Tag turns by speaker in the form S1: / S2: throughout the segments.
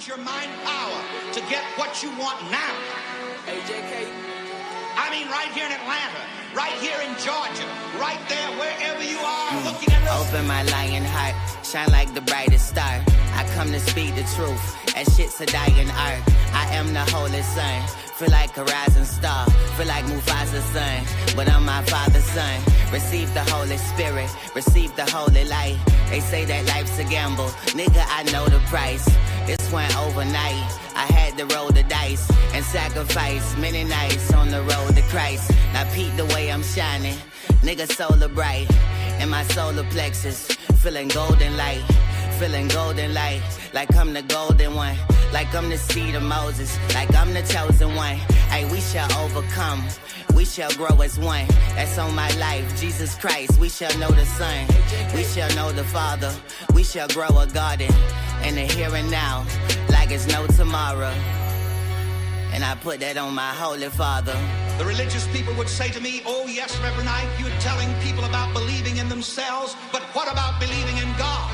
S1: use your mind power to get what you want now.
S2: AJK.
S1: I mean, right here in Atlanta, right here in Georgia, right there, wherever you are, looking at us.
S3: Open my lion heart, shine like the brightest star. I come to speak the truth, that shit's a dying art. I am the holy son, feel like a rising star. Feel like Mufasa's son, but I'm my father's son. Receive the Holy Spirit, receive the holy light. They say that life's a gamble, nigga, I know the price. This went overnight, I had to roll the dice and sacrifice many nights on the road to Christ. Now peep the way I'm shining, nigga solar bright. In my solar plexus, feeling golden light. Feeling golden light, like I'm the golden one. Like I'm the seed of Moses, like I'm the chosen one. Hey, we shall overcome, we shall grow as one. That's on my life, Jesus Christ, we shall know the Son. We shall know the Father, we shall grow a garden. In the here and now, like it's no tomorrow. And I put that on my Holy Father.
S1: The religious people would say to me, oh yes, Reverend Ike, you're telling people about believing in themselves, but what about believing in God?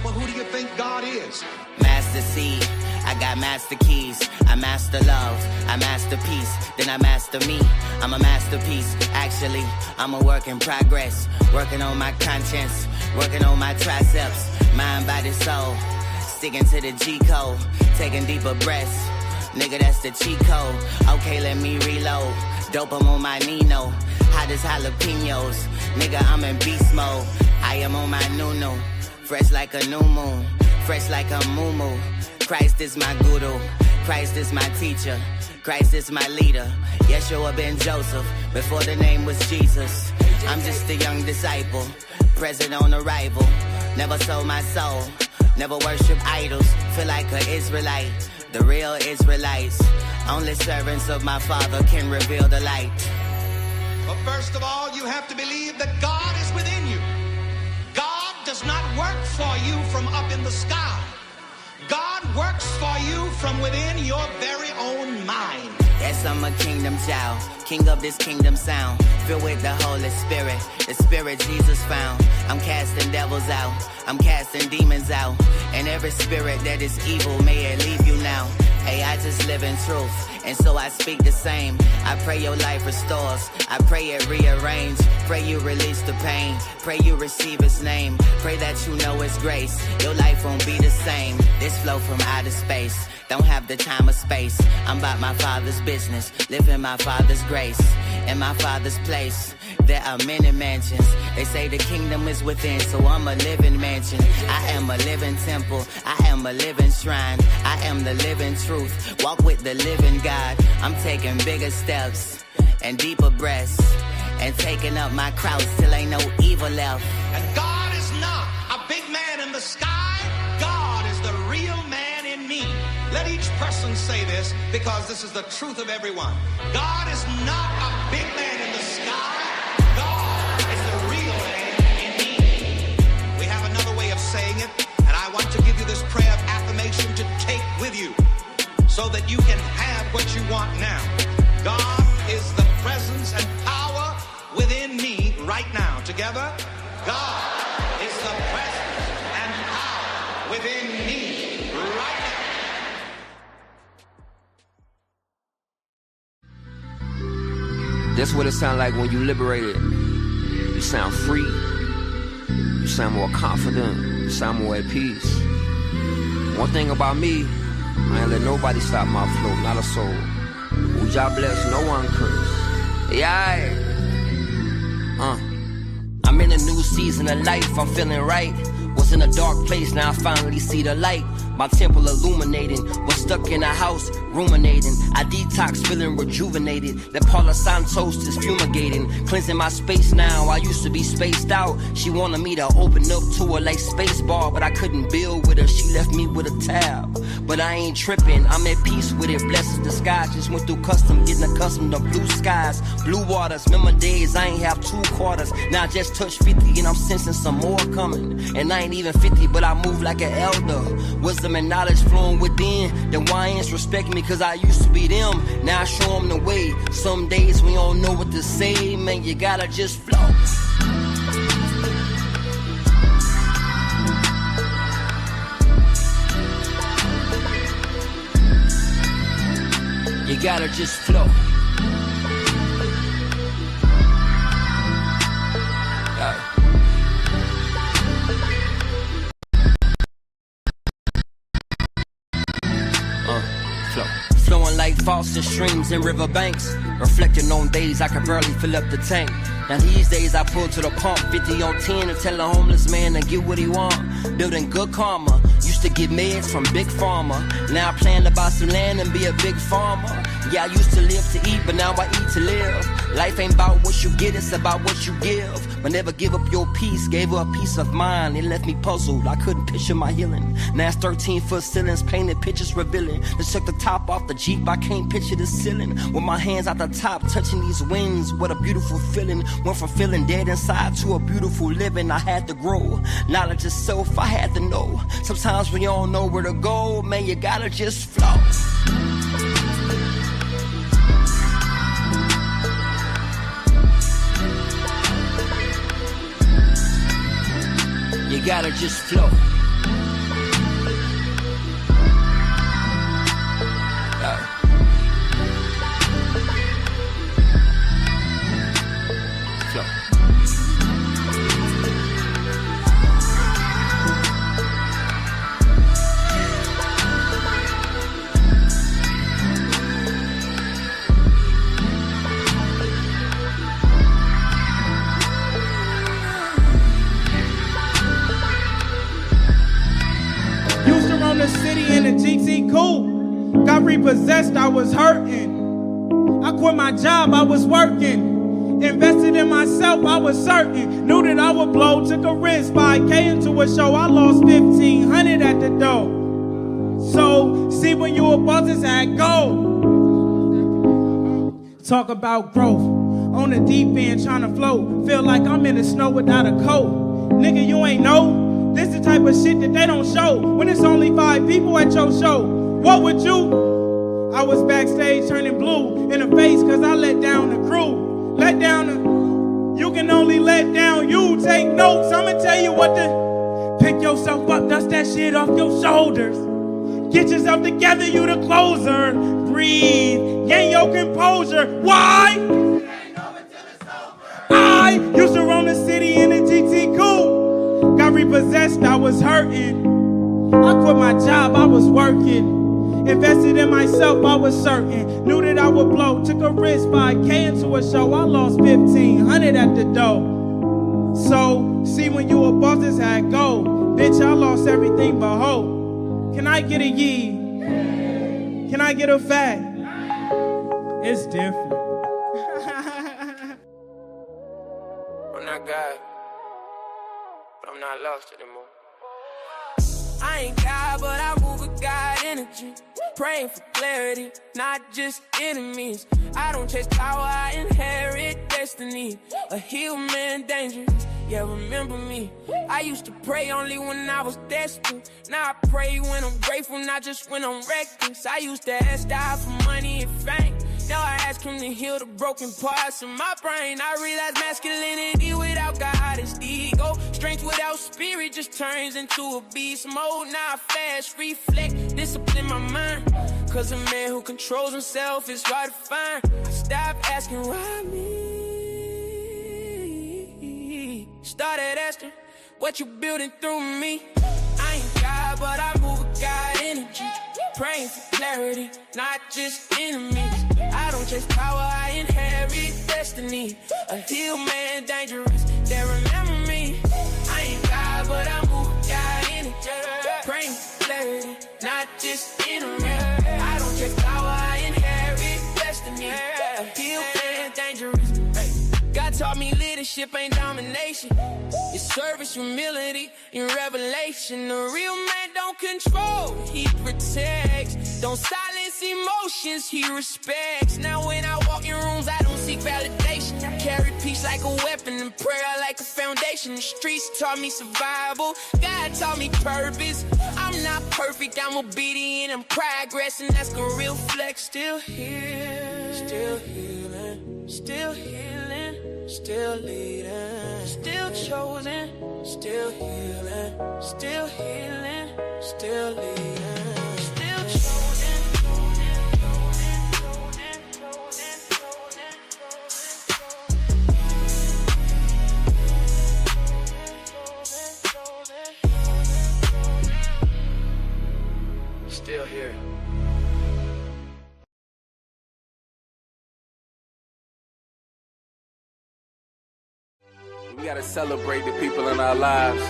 S1: Well, who do you think God is?
S3: Master seed, I got master keys. I master love, I master peace. Then I master me, I'm a masterpiece. Actually, I'm a work in progress. Working on my conscience, working on my triceps. Mind, body, soul, sticking to the G-code. Taking deeper breaths, nigga, that's the cheat code. Okay, let me reload. Dope, I'm on my Nino. Hot as jalapenos, nigga, I'm in beast mode. I am on my Nuno. Fresh like a new moon, fresh like a moo-moo. Christ is my guru, Christ is my teacher, Christ is my leader. Yeshua ben Joseph, before the name was Jesus. I'm just a young disciple, present on arrival. Never sold my soul, never worship idols. Feel like an Israelite, the real Israelites. Only servants of my Father can reveal the light.
S1: But first of all, you have to believe that God is within you. God does not work for you from up in the sky. God works for you from within your very own mind.
S3: Yes, I'm a kingdom child, king of this kingdom sound. Filled with the Holy Spirit, the Spirit Jesus found. I'm casting devils out, I'm casting demons out. And every spirit that is evil, may it leave you now. Hey, I just live in truth, and so I speak the same. I pray your life restores, I pray it rearrange. Pray you release the pain, pray you receive His name. Pray that you know His grace, your life won't be the same. This flow from outer space, don't have the time or space. I'm about my Father's business, live in my Father's grace. In my Father's place, there are many mansions. They say the kingdom is within, so I'm a living mansion. I am a living temple, I am a living shrine. I am the living truth, walk with the living God. I'm taking bigger steps and deeper breaths, and taking up my cross till ain't no evil left.
S1: And God is not a big man in the sky. God is the real man in me. Let each person say this, because this is the truth of everyone. God is not a big man in the sky. God is the real man in me. We have another way of saying it, and I want to give you this prayer of affirmation to take with you so that you can have what you want now. God is the presence and power within me right now. Together, God is the presence and power within me right
S2: now. That's what it sounds like when you liberated. You sound free. You sound more confident. You sound more at peace. One thing about me, I ain't let nobody stop my flow, not a soul. Who y'all bless, no one curse. Yeah. I'm in a new season of life, I'm feeling right. Was in a dark place, now I finally see the light. My temple illuminating, was stuck in a house, ruminating. I detox, feeling rejuvenated. That Paula Santos is fumigating, cleansing my space now. I used to be spaced out. She wanted me to open up to her like Spacebar, but I couldn't build with her. She left me with a tab. But I ain't tripping, I'm at peace with it. Blessings disguised, just went through custom, getting accustomed to blue skies, blue waters. Remember days I ain't have 2 quarters. Now I just touched 50 and I'm sensing some more coming. And I ain't even 50, but I move like an elder. Wisdom and knowledge flowing within. The YNs respect me cause I used to be them. Now I show them the way. Some days we don't know what to say, man, you gotta just flow. You gotta just flow. Flowing like faucet streams and riverbanks, reflecting on days I could barely fill up the tank. Now these days I pull to the pump, 50 on 10 and tell a homeless man to get what he want. Building good karma, used to get meds from Big Pharma. Now I plan to buy some land and be a big farmer. Yeah, I used to live to eat, but now I eat to live. Life ain't about what you get, it's about what you give. But never give up your peace, gave her a peace of mind. It left me puzzled, I couldn't picture my healing. Now it's 13-foot ceilings, painted pictures revealing. Just took the top off the Jeep, I can't picture the ceiling. With my hands out the top, touching these wings, what a beautiful feeling. Went from feeling dead inside to a beautiful living. I had to grow, knowledge of self, I had to know. Sometimes when you don't know where to go, man, you gotta just flow. You gotta just flow. Flow.
S4: The city in a GT coupe. Got repossessed, I was hurting. I quit my job, I was working. Invested in myself, I was certain. Knew that I would blow, took a risk. 5K into a show, I lost 1,500 at the door. So, see when you a boss, it's how it go. Talk about growth. On the deep end, trying to float. Feel like I'm in the snow without a coat. Nigga, you ain't know. This the type of shit that they don't show when it's only 5 people at your show. What would you? I was backstage turning blue in the face cause I let down the crew. Let down the... You can only let down you. Take notes, I'ma tell you what to... Pick yourself up, dust that shit off your shoulders. Get yourself together, you the closer. Breathe, gain your composure. Why? I used to roam the city in a GT coupe. Got repossessed, I was hurting. I quit my job, I was working. Invested in myself, I was certain. Knew that I would blow, took a risk. 5K into a show, I lost 1,500 at the door. So, see when you a boss, this how it go. Bitch, I lost everything but hope. Can I get a yee? Can I get a fat? It's different.
S5: I'm not God. I'm not lost anymore. I ain't God, but I move with God energy. Praying for clarity, not just enemies. I don't chase power, I inherit destiny. A healed man dangerous, yeah, remember me. I used to pray only when I was desperate. Now I pray when I'm grateful, not just when I'm reckless. I used to ask God for money and fame. Now I ask him to heal the broken parts of my brain. I realize masculinity without God is ego. Strength without spirit just turns into a beast mode. Now I fast, reflect, discipline my mind. Cause a man who controls himself is hard to find. Stop asking why me. Started asking what you building through me. I ain't God, but I move with God energy. Praying for clarity, not just enemies. I don't chase power, I inherit destiny. A healed man dangerous, they remember me. I ain't God, but I move with God energy. Praying for clarity, not just enemies. I don't chase power, I inherit destiny. A healed man dangerous. God taught me leadership ain't domination. It's service, humility, and revelation. The real man don't control, he protects. Don't silence emotions, he respects. Now when I walk in rooms, I don't seek validation. I carry peace like a weapon and prayer like a foundation. The streets taught me survival, God taught me purpose. I'm not perfect, I'm obedient and progress, and that's a real flex. Still here, still healing, still healing, still leading, still chosen, still healing, still leading, still chosen. Still here.
S6: We gotta celebrate the people in our lives,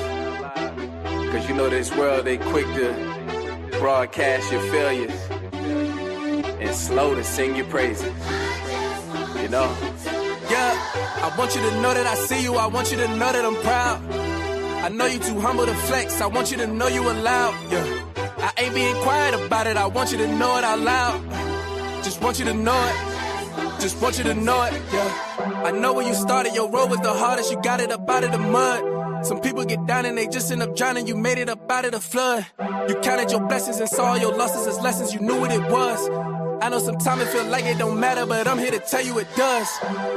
S6: cause you know this world, they quick to broadcast your failures and slow to sing your praises, you know?
S5: Yeah, I want you to know that I see you, I want you to know that I'm proud. I know you too humble to flex, I want you to know you allowed. Yeah, I ain't being quiet about it, I want you to know it out loud. Just want you to know it. Just want you to know it, yeah. I know when you started, your road was the hardest. You got it up out of the mud. Some people get down and they just end up drowning. You made it up out of the flood. You counted your blessings and saw your losses as lessons. You knew what it was. I know sometimes it feel like it don't matter, but I'm here to tell you it does.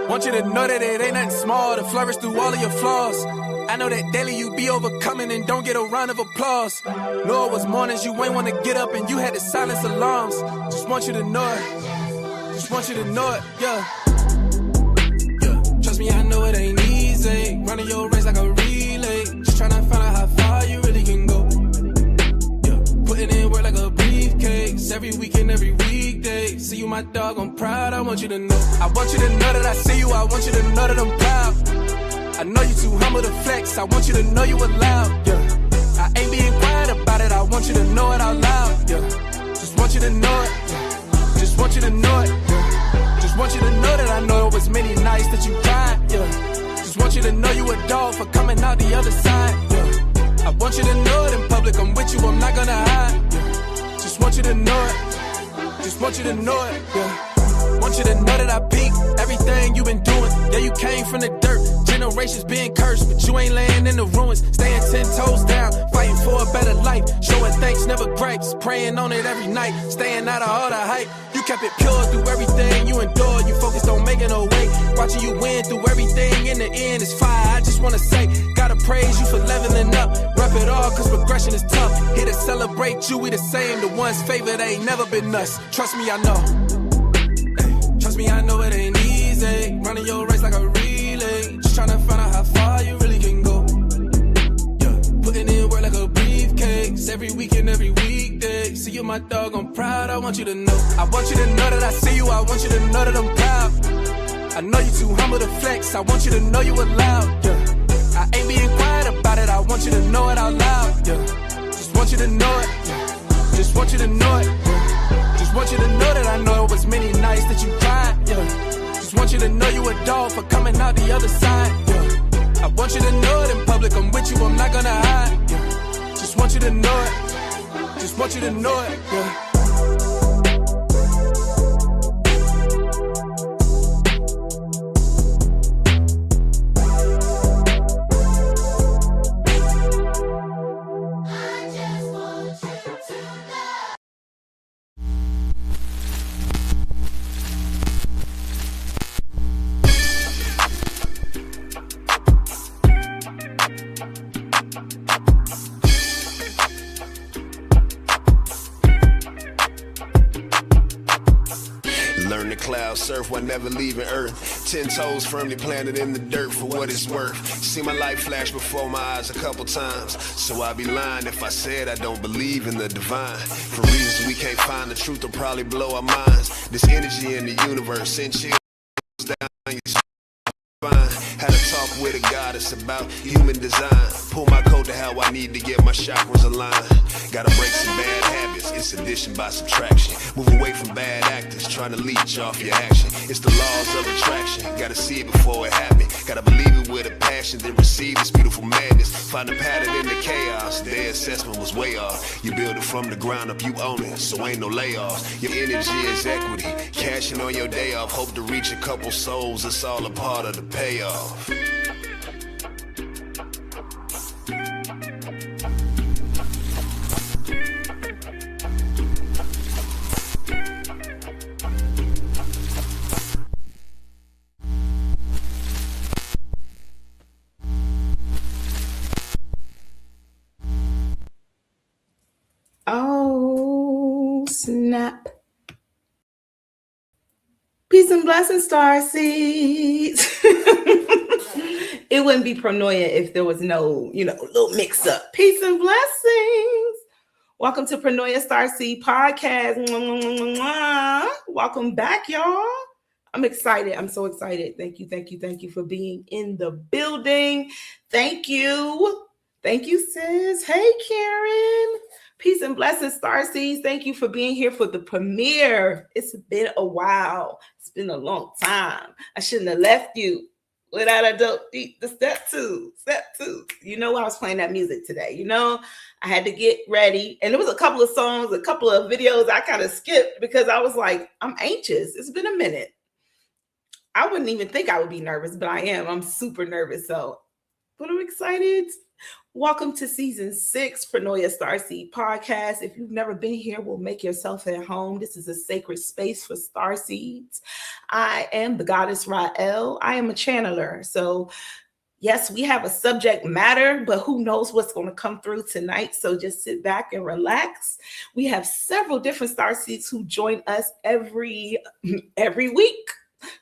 S5: Want you to know that it ain't nothing small to flourish through all of your flaws. I know that daily you be overcoming and don't get a round of applause. Know it was mornings you ain't want to get up and you had to silence alarms. Just want you to know it. Just want you to know it, yeah. Yeah. Trust me, I know it ain't easy. Running your race like a relay. Just trying to find out how far you really can go. Yeah. Putting in work like a briefcase. Every weekend, every weekday. See you, my dog, I'm proud. I want you to know. I want you to know that I see you. I want you to know that I'm proud. I know you too humble to flex. I want you to know you allowed, yeah. I ain't being quiet about it. I want you to know it out loud, yeah. Just want you to know it, yeah. Just want you to know it, yeah. Just want you to know that I know it was many nights that you cried, yeah. Just want you to know you a dog for coming out the other side, yeah. I want you to know it in public, I'm with you, I'm not gonna hide, yeah. Just want you to know it, just want you to know it, yeah. Want you to know that I peak everything you been doing. Yeah, you came from the dirt, generations being cursed, but you ain't laying in the ruins. Staying 10 toes down, fighting for a better life. Showing thanks, never gripes, praying on it every night. Staying out of all the hype. You kept it pure through everything you endured. You focused on making a way, watching you win through everything. In the end, it's fire. I just wanna say, gotta praise you for leveling up. Rep it all, cause progression is tough. Here to celebrate you, we the same. The one's favorite ain't never been us. Trust me, I know. Trust me, I know it ain't easy. Running your race like a relay. Just trying to find out how far you really can go. Yeah, putting in work like a briefcase. Every weekend, every weekday. See you, my dog, I'm proud. I want you to know. I want you to know that I see you. I want you to know that I'm proud. I know you too humble to flex. I want you to know you allowed. Yeah, I ain't being quiet about it. I want you to know it out loud. Yeah, just want you to know it. Yeah, just want you to know it. Yeah. Just want you to know that I know it was many nights that you cried, yeah. Just want you to know you a dog for coming out the other side, yeah. I want you to know it in public, I'm with you, I'm not gonna hide, yeah. Just want you to know it, just want you to know it, yeah.
S7: Surf while never leaving Earth. 10 toes firmly planted in the dirt for what it's worth. See my life flash before my eyes a couple times. So I'd be lying if I said I don't believe in the divine. For reasons we can't find, the truth will probably blow our minds. This energy in the universe send chills down your spine. Had a talk with a goddess about human design. Pull my coat to how I need to get my chakras aligned. Gotta break some bad habits, it's addition by subtraction. Move away from bad actors, trying to leech off your action. It's the laws of attraction, gotta see it before it happens. Gotta believe it with a passion, then receive this beautiful madness. Find a pattern in the chaos, their assessment was way off. You build it from the ground up, you own it, so ain't no layoffs. Your energy is equity, cashing on your day off. Hope to reach a couple souls, it's all a part of the payoff.
S8: Oh, snap. Peace and blessings, Starseeds. It wouldn't be Pronoia if there was no, little mix up. Peace and blessings. Welcome to Pronoia Starseed podcast. Welcome back, y'all. I'm excited. I'm so excited. Thank you for being in the building. Thank you, sis. Hey, Karen. Peace and blessings, Starseeds. Thank you for being here for the premiere. It's been a while. It's been a long time. I shouldn't have left you without a dope beat. The step two. You know, I was playing that music today. You know, I had to get ready. And there was a couple of songs, a couple of videos I kind of skipped because I was like, I'm anxious. It's been a minute. I wouldn't even think I would be nervous, but I am. I'm super nervous. But I'm excited. Welcome to season 6, Pronoia Starseed podcast. If you've never been here, well, make yourself at home. This is a sacred space for Starseeds. I am the goddess Rael. I am a channeler. So yes, we have a subject matter, but who knows what's going to come through tonight. So just sit back and relax. We have several different Starseeds who join us every week.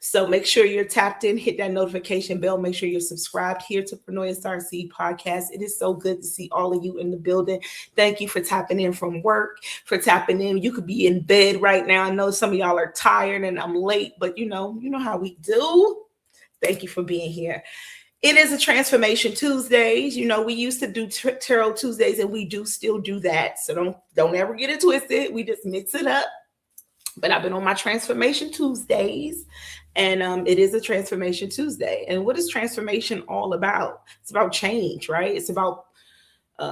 S8: So make sure you're tapped in, hit that notification bell. Make sure you're subscribed here to Pronoia Starseed podcast. It is so good to see all of you in the building. Thank you for tapping in from work, for tapping in. You could be in bed right now. I know some of y'all are tired and I'm late, but you know how we do. Thank you for being here. It is a Transformation Tuesdays. You know, we used to do Tarot Tuesdays and we do still do that. So don't ever get it twisted. We just mix it up. But I've been on my Transformation Tuesdays, and it is a Transformation Tuesday. And what is transformation all about? It's about change, right? It's about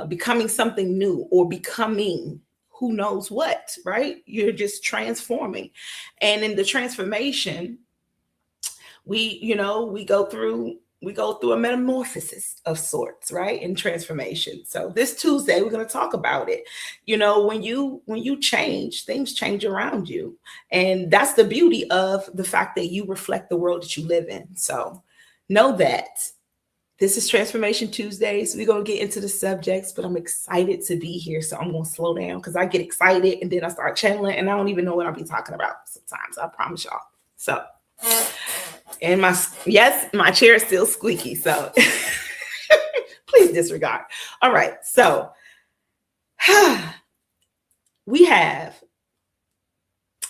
S8: becoming something new or becoming who knows what, right? You're just transforming. And in the transformation, we go through a metamorphosis of sorts, right? In transformation. So this Tuesday, we're going to talk about it. You know, when you change, things change around you. And that's the beauty of the fact that you reflect the world that you live in. So know that this is Transformation Tuesdays. We're going to get into the subjects, but I'm excited to be here. So I'm going to slow down because I get excited and then I start channeling and I don't even know what I'll be talking about sometimes. I promise y'all. So, and my chair is still squeaky, so please disregard. All right, so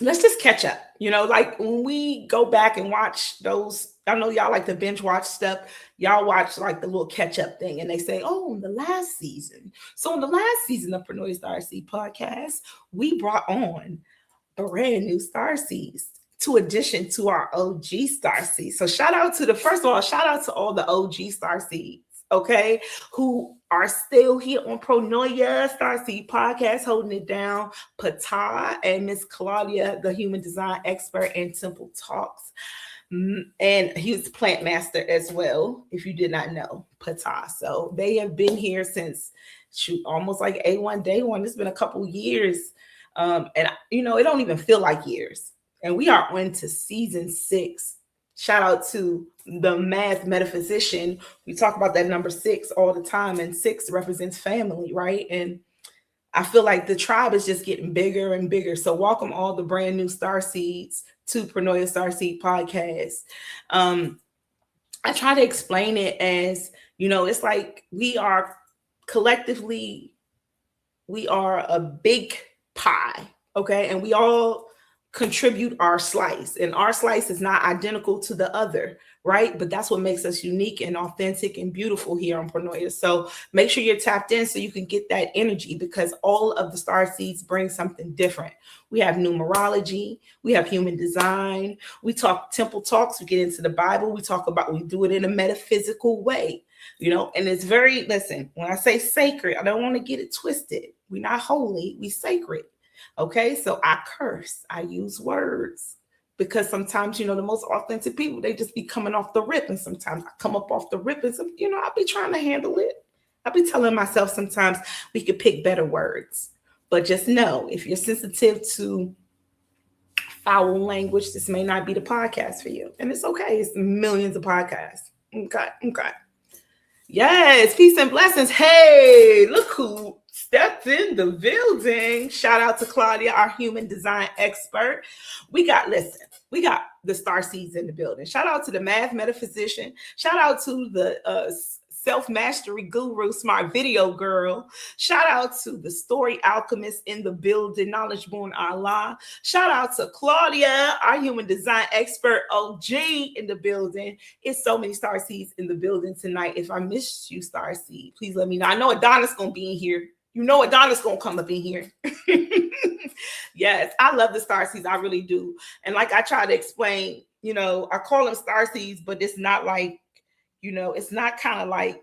S8: let's just catch up. You know, like when we go back and watch those, I know y'all like to binge watch stuff. Y'all watch like the little catch up thing and they say, oh, in the last season. So in the last season of Pronoia Starseed podcast, we brought on brand new Starseeds to addition to our OG Starseeds. So shout out to all the OG Starseeds, okay, who are still here on Pronoia Starseed podcast, holding it down. Pata and Miss Claudia, the human design expert in Temple Talks. And he's plant master as well, if you did not know, Pata. So they have been here since almost like A1 day one. It's been a couple years. And you know, it don't even feel like years. And we are on to season 6. Shout out to the math metaphysician. We talk about that number 6 all the time, and 6 represents family, right? And I feel like the tribe is just getting bigger and bigger. So welcome all the brand new Starseeds to Pronoia Starseed podcast. I try to explain it as, you know, it's like we are a big pie, okay? And we all contribute our slice, and our slice is not identical to the other, right? But that's what makes us unique and authentic and beautiful here on Pronoia. So make sure you're tapped in so you can get that energy, because all of the Starseeds bring something different. We have numerology, we have human design, we talk Temple Talks, we get into the Bible, we do it in a metaphysical way, you know, and it's listen, when I say sacred, I don't want to get it twisted. We're not holy, we sacred. Okay, so I curse, I use words, because sometimes, you know, the most authentic people, they just be coming off the rip. And sometimes I come up off the rip and you know, I'll be trying to handle it. I'll be telling myself sometimes we could pick better words. But just know, if you're sensitive to foul language, this may not be the podcast for you. And it's okay. It's millions of podcasts. Okay. Yes, peace and blessings. Hey, look who stepped in the building. Shout out to Claudia, our human design expert. We got the Starseeds in the building. Shout out to the math metaphysician. Shout out to the self-mastery guru, smart video girl. Shout out to the story alchemist in the building, knowledge born Allah. Shout out to Claudia, our human design expert, OG in the building. It's so many Starseeds in the building tonight. If I missed you, Starseed, please let me know. I know Adonis gonna be in here. You know Adonis gonna come up in here. Yes, I love the Starseeds. I really do. And like I try to explain, you know, I call them Starseeds, but it's not like, you know, it's not kind of like,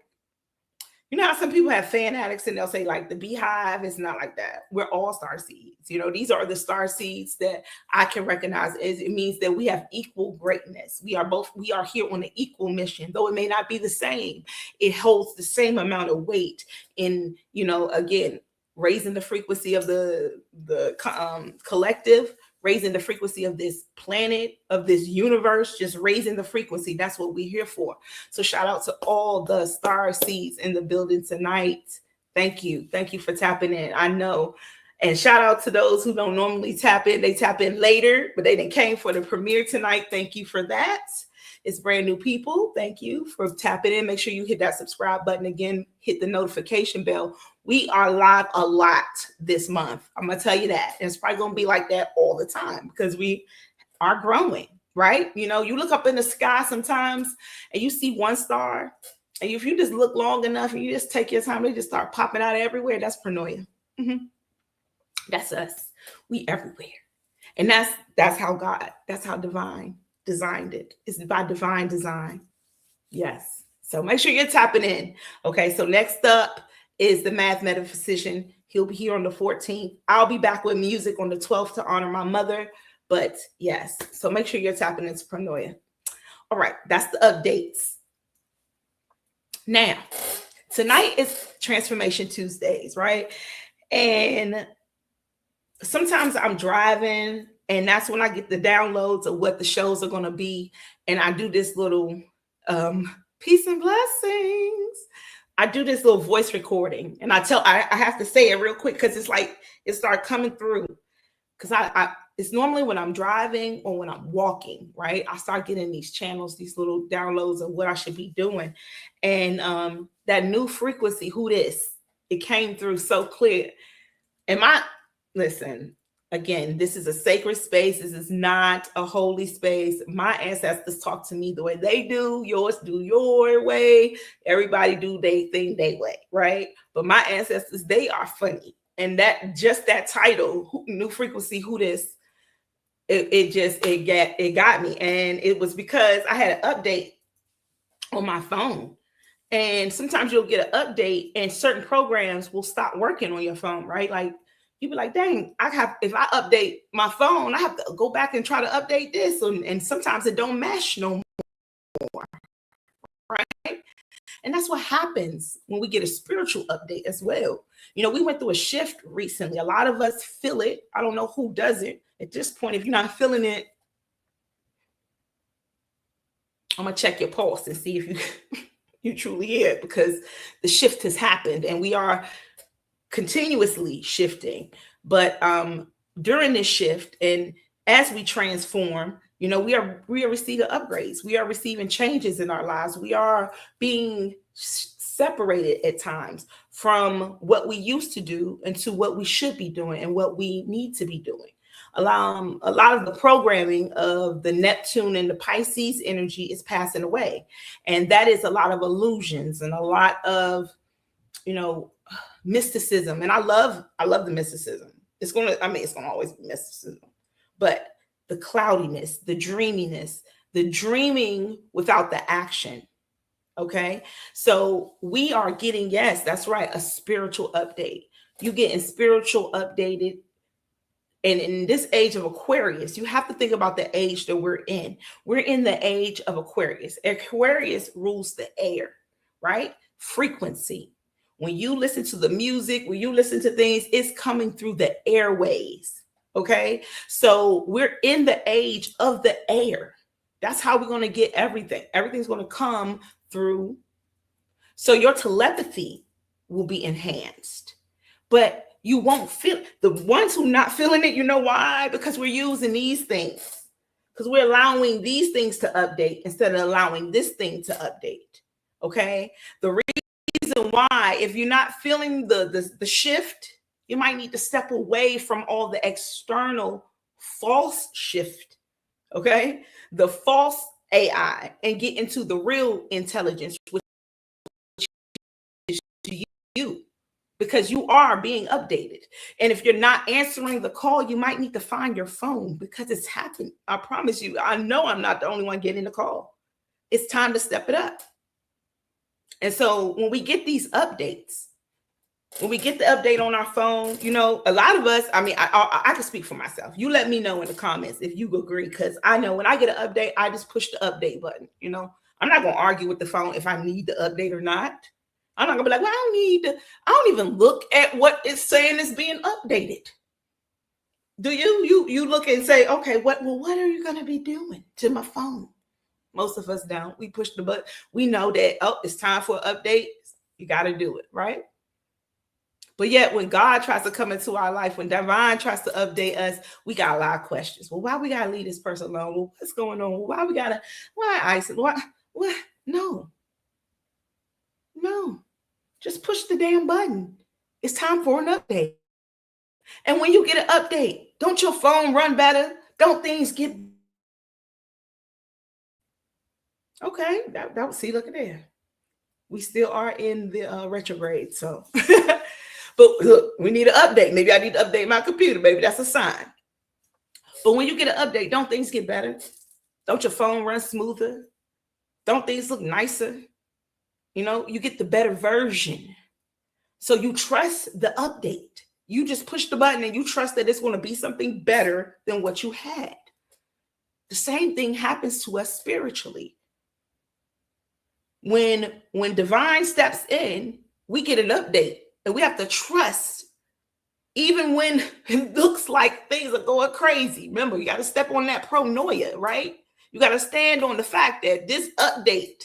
S8: you know how some people have fan addicts and they'll say like the beehive. It's not like that. We're all Starseeds. You know, these are the Starseeds that I can recognize as it means that we have equal greatness. We are here on an equal mission, though it may not be the same. It holds the same amount of weight in, you know, again, raising the frequency of the collective, raising the frequency of this planet, of this universe, just raising the frequency. That's what we're here for. So shout out to all the Starseeds in the building tonight. Thank you. Thank you for tapping in. I know. And shout out to those who don't normally tap in. They tap in later, but they didn't came for the premiere tonight. Thank you for that. It's brand new people. Thank you for tapping in. Make sure you hit that subscribe button again. Hit the notification bell. We are live a lot this month. I'm going to tell you that. And it's probably going to be like that all the time because we are growing, right? You know, you look up in the sky sometimes and you see one star. And if you just look long enough and you just take your time, they just start popping out everywhere. That's Pronoia. That's us. We everywhere. And that's how God, that's how divine designed it. It's by divine design. Yes. So make sure you're tapping in. Okay. So next up is the math metaphysician. He'll be here on the 14th. I'll be back with music on the 12th to honor my mother. But yes, so make sure you're tapping into Pronoia. All right, that's the updates. Now, tonight is Transformation Tuesdays, right? And sometimes I'm driving, and that's when I get the downloads of what the shows are going to be. And I do this little peace and blessings. I do this little voice recording, and I have to say it real quick because it's like it started coming through. Because it's normally when I'm driving or when I'm walking, right? I start getting these channels, these little downloads of what I should be doing. And that new frequency, who this, it came through so clear. And listen, again, this is a sacred space. This is not a holy space. My ancestors talk to me the way they do. Yours do your way. Everybody do their thing their way, right? But my ancestors, they are funny. And that title, new frequency, who this, it got me. And it was because I had an update on my phone. And sometimes you'll get an update and certain programs will stop working on your phone, right? Like you'd be like, dang, if I update my phone, I have to go back and try to update this. And sometimes it don't mesh no more, right? And that's what happens when we get a spiritual update as well. You know, we went through a shift recently. A lot of us feel it. I don't know who doesn't. At this point, if you're not feeling it, I'm going to check your pulse and see if you truly hear it, because the shift has happened and we are continuously shifting. But during this shift and as we transform, you know, we are receiving upgrades. We are receiving changes in our lives. We are being separated at times from what we used to do into what we should be doing and what we need to be doing. A lot of the programming of the Neptune and the Pisces energy is passing away. And that is a lot of illusions and a lot of, you know, mysticism. And I love the mysticism. It's going to always be mysticism. But the cloudiness, the dreaminess, the dreaming without the action. Okay. So we are getting, yes, that's right, a spiritual update. You getting spiritual updated. And in this age of Aquarius, you have to think about the age that we're in. We're in the age of Aquarius. Aquarius rules the air, right? Frequency. When you listen to the music, when you listen to things, it's coming through the airways. Okay. So we're in the age of the air. That's how we're going to get everything. Everything's going to come through. So your telepathy will be enhanced, but you won't feel the ones who not feeling it. You know why? Because we're using these things, because we're allowing these things to update instead of allowing this thing to update. Okay. The reason why, if you're not feeling the shift, you might need to step away from all the external false shift. Okay. The false AI, and get into the real intelligence, which is you, because you are being updated. And if you're not answering the call, you might need to find your phone, because it's happened. I promise you, I know I'm not the only one getting the call. It's time to step it up. And so when we get these updates, when we get the update on our phone, you know, a lot of us, I mean, I can speak for myself. You let me know in the comments if you agree, because I know when I get an update, I just push the update button. You know, I'm not going to argue with the phone if I need the update or not. I'm not going to be like, well, I don't even look at what it's saying is being updated. Do you look and say, okay, what are you going to be doing to my phone? Most of us don't. We push the button. We know that, oh, it's time for an update. You got to do it, right? But yet when God tries to come into our life, when divine tries to update us, we got a lot of questions. Well, why we got to leave this person alone? Well, what's going on? Why ISIS? What? No. Just push the damn button. It's time for an update. And when you get an update, don't your phone run better? Don't things get... Okay, see, look at there. We still are in the retrograde, so... But look, we need an update. Maybe I need to update my computer. Maybe that's a sign. But when you get an update, don't things get better? Don't your phone run smoother? Don't things look nicer? You know, you get the better version. So you trust the update. You just push the button and you trust that it's going to be something better than what you had. The same thing happens to us spiritually. When divine steps in, we get an update. And we have to trust, even when it looks like things are going crazy. Remember, you got to step on that pronoia, right? You got to stand on the fact that this update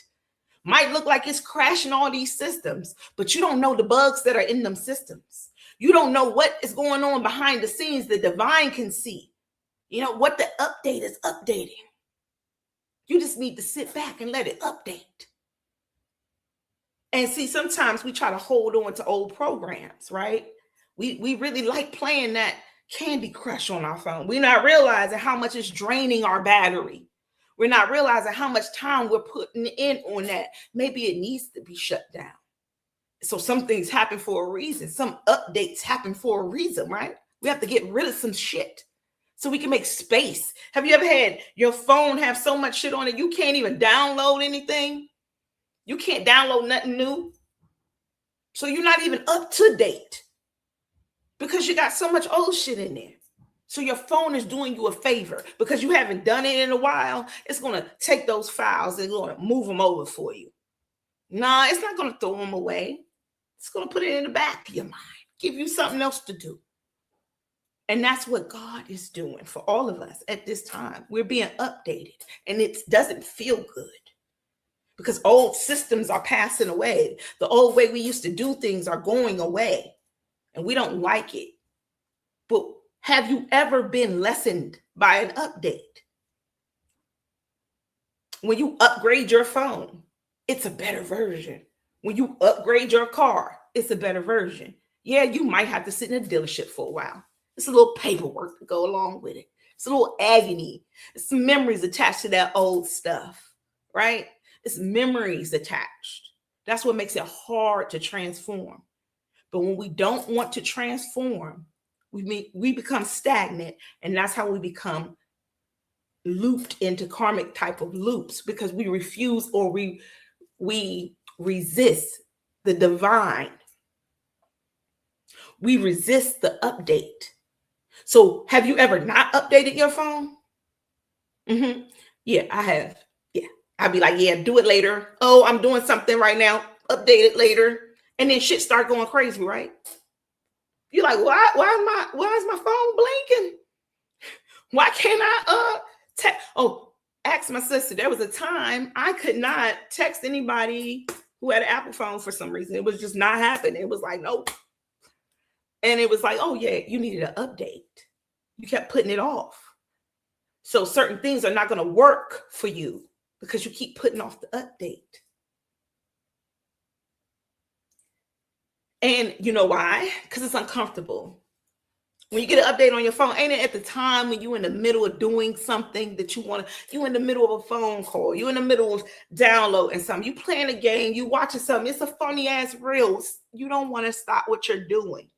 S8: might look like it's crashing all these systems, but you don't know the bugs that are in them systems. You don't know what is going on behind the scenes. The divine can see, you know, what the update is updating. You just need to sit back and let it update. And see, sometimes we try to hold on to old programs, right? We really like playing that Candy Crush on our phone. We're not realizing how much it's draining our battery. We're not realizing how much time we're putting in on that. Maybe it needs to be shut down. So some things happen for a reason. Some updates happen for a reason, right? We have to get rid of some shit so we can make space. Have you ever had your phone have so much shit on it you can't even download anything? You can't download nothing new. So you're not even up to date because you got so much old shit in there. So your phone is doing you a favor because you haven't done it in a while. It's going to take those files and going to move them over for you. Nah, it's not going to throw them away. It's going to put it in the back of your mind, give you something else to do. And that's what God is doing for all of us at this time. We're being updated and it doesn't feel good. Because old systems are passing away. The old way we used to do things are going away. And we don't like it. But have you ever been lessened by an update? When you upgrade your phone, it's a better version. When you upgrade your car, it's a better version. Yeah, you might have to sit in a dealership for a while. It's a little paperwork to go along with it. It's a little agony. It's some memories attached to that old stuff, right? It's memories attached. That's what makes it hard to transform. But when we don't want to transform, we become stagnant, and that's how we become looped into karmic type of loops because we refuse or we resist the divine. We resist the update. So have you ever not updated your phone? Yeah, I have. Yeah. I'd be like, yeah, do it later. Oh, I'm doing something right now. Update it later. And then shit start going crazy, right? You're like, why is my phone blinking? Why can't I text? Oh, ask my sister. There was a time I could not text anybody who had an Apple phone for some reason. It was just not happening. It was like, nope. And it was like, oh yeah, you needed an update. You kept putting it off. So certain things are not going to work for you because you keep putting off the update. And you know why? Because it's uncomfortable. When you get an update on your phone, ain't it at the time when you're in the middle of doing something that you want to, you in the middle of a phone call, you in the middle of downloading something, you playing a game, you watching something, it's a funny ass reel. You don't want to stop what you're doing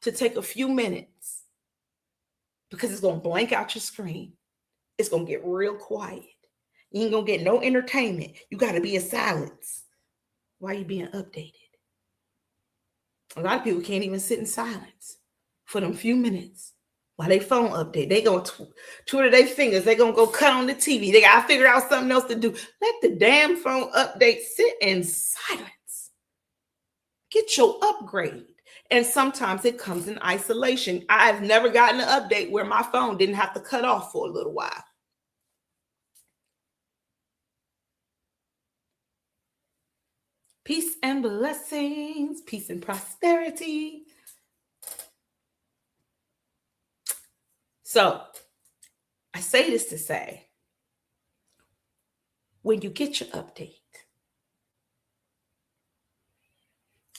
S8: to take a few minutes because it's going to blank out your screen. It's going to get real quiet. You ain't going to get no entertainment. You got to be in silence while you're being updated. A lot of people can't even sit in silence for them few minutes while they phone update. They gonna twiddle their fingers. They gonna go cut on the TV. They gotta figure out something else to do. Let the damn phone update sit in silence. Get your upgrade. And sometimes it comes in isolation. I've never gotten an update where my phone didn't have to cut off for a little while. Peace and blessings, peace and prosperity. So I say this to say, when you get your update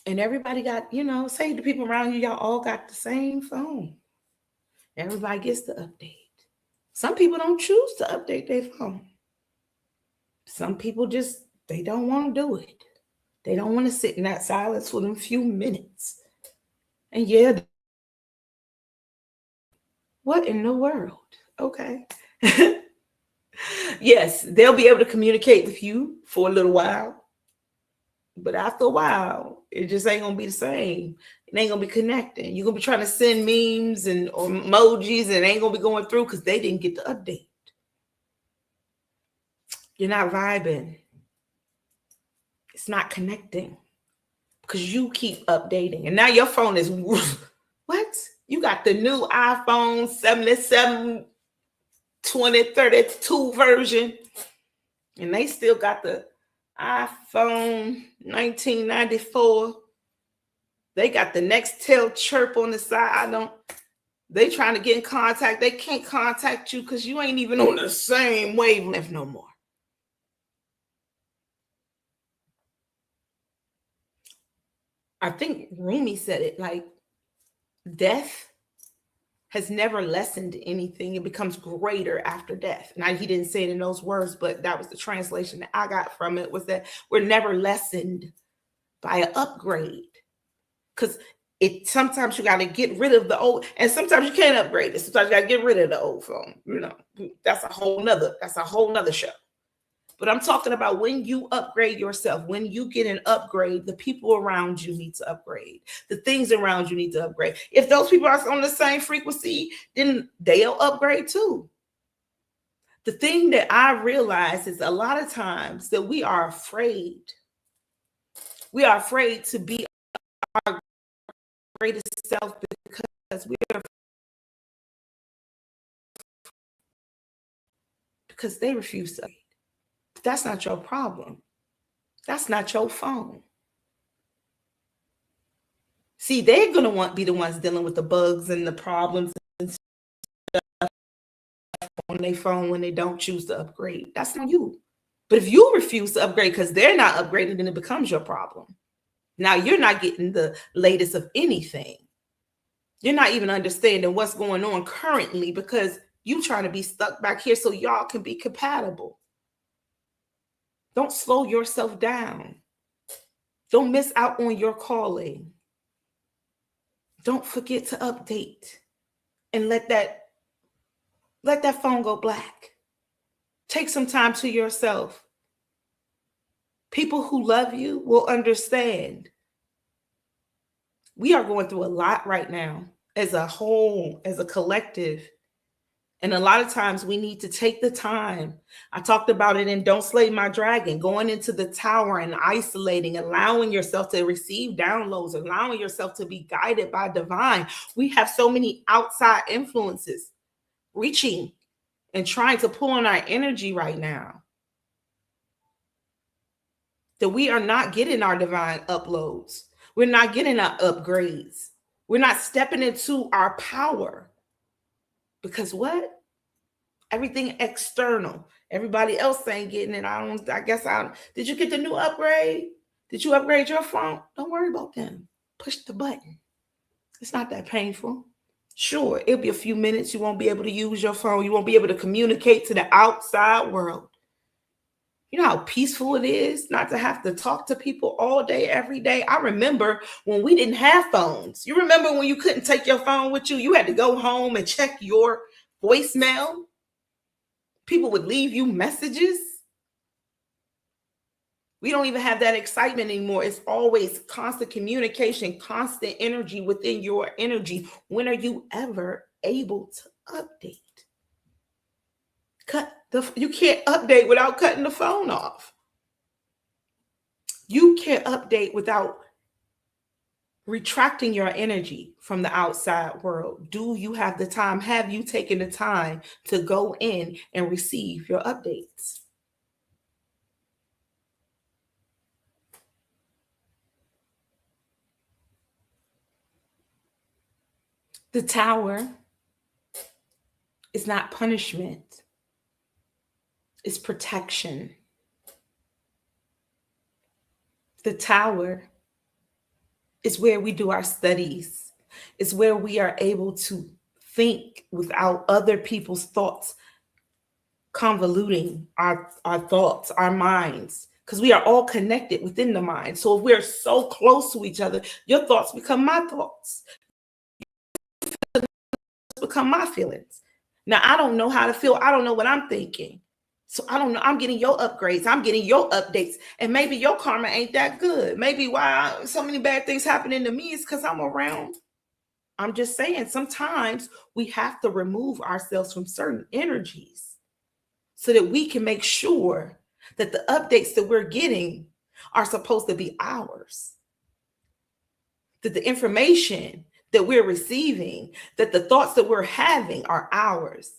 S8: and everybody got, say the people around you, y'all all got the same phone. Everybody gets the update. Some people don't choose to update their phone. Some people just, they don't want to do it. They don't want to sit in that silence for them few minutes. And yeah, what in the world? Okay. Yes, they'll be able to communicate with you for a little while. But after a while, it just ain't going to be the same. It ain't going to be connecting. You're going to be trying to send memes and or emojis and it ain't going to be going through because they didn't get the update. You're not vibing. It's not connecting because you keep updating. And now your phone is, what? You got the new iPhone 77, 2032 version. And they still got the iPhone 1994. They got the Nextel chirp on the side. They trying to get in contact. They can't contact you because you ain't even on the same wavelength no more. I think Rumi said it like, death has never lessened anything. It becomes greater after death. Now, he didn't say it in those words, but that was the translation that I got from it, was that we're never lessened by an upgrade. Because sometimes you got to get rid of the old, and sometimes you can't upgrade it. Sometimes you got to get rid of the old phone. That's a whole nother show. But I'm talking about when you upgrade yourself, when you get an upgrade, the people around you need to upgrade. The things around you need to upgrade. If those people are on the same frequency, then they'll upgrade too. The thing that I realize is a lot of times that we are afraid. We are afraid to be our greatest self because they refuse to. That's not your problem. That's not your phone. See, they're going to be the ones dealing with the bugs and the problems and stuff on their phone when they don't choose to upgrade. That's not you. But if you refuse to upgrade because they're not upgrading, then it becomes your problem. Now you're not getting the latest of anything. You're not even understanding what's going on currently because you trying to be stuck back here so y'all can be compatible. Don't slow yourself down. Don't miss out on your calling. Don't forget to update and let that phone go black. Take some time to yourself. People who love you will understand. We are going through a lot right now as a whole, as a collective. And a lot of times we need to take the time. I talked about it in Don't Slay My Dragon, going into the tower and isolating, allowing yourself to receive downloads, allowing yourself to be guided by divine. We have so many outside influences reaching and trying to pull on our energy right now that we are not getting our divine uploads. We're not getting our upgrades. We're not stepping into our power. Because what? Everything external. Everybody else ain't getting it. Did you get the new upgrade? Did you upgrade your phone? Don't worry about them. Push the button. It's not that painful. Sure, it'll be a few minutes. You won't be able to use your phone. You won't be able to communicate to the outside world. You know how peaceful it is not to have to talk to people all day, every day. I remember when we didn't have phones. You remember when you couldn't take your phone with you? You had to go home and check your voicemail. People would leave you messages. We don't even have that excitement anymore. It's always constant communication, constant energy within your energy. When are you ever able to update? You can't update without cutting the phone off. You can't update without retracting your energy from the outside world. Do you have the time? Have you taken the time to go in and receive your updates? The tower is not punishment. It's protection. The tower is where we do our studies. It's where we are able to think without other people's thoughts convoluting our thoughts, our minds, because we are all connected within the mind. So if we're so close to each other, your thoughts become my thoughts, become my feelings. Now, I don't know how to feel. I don't know what I'm thinking. So I don't know. I'm getting your upgrades. I'm getting your updates. And maybe your karma ain't that good. Maybe why so many bad things happening to me is because I'm around. I'm just saying, sometimes we have to remove ourselves from certain energies so that we can make sure that the updates that we're getting are supposed to be ours. That the information that we're receiving, that the thoughts that we're having are ours.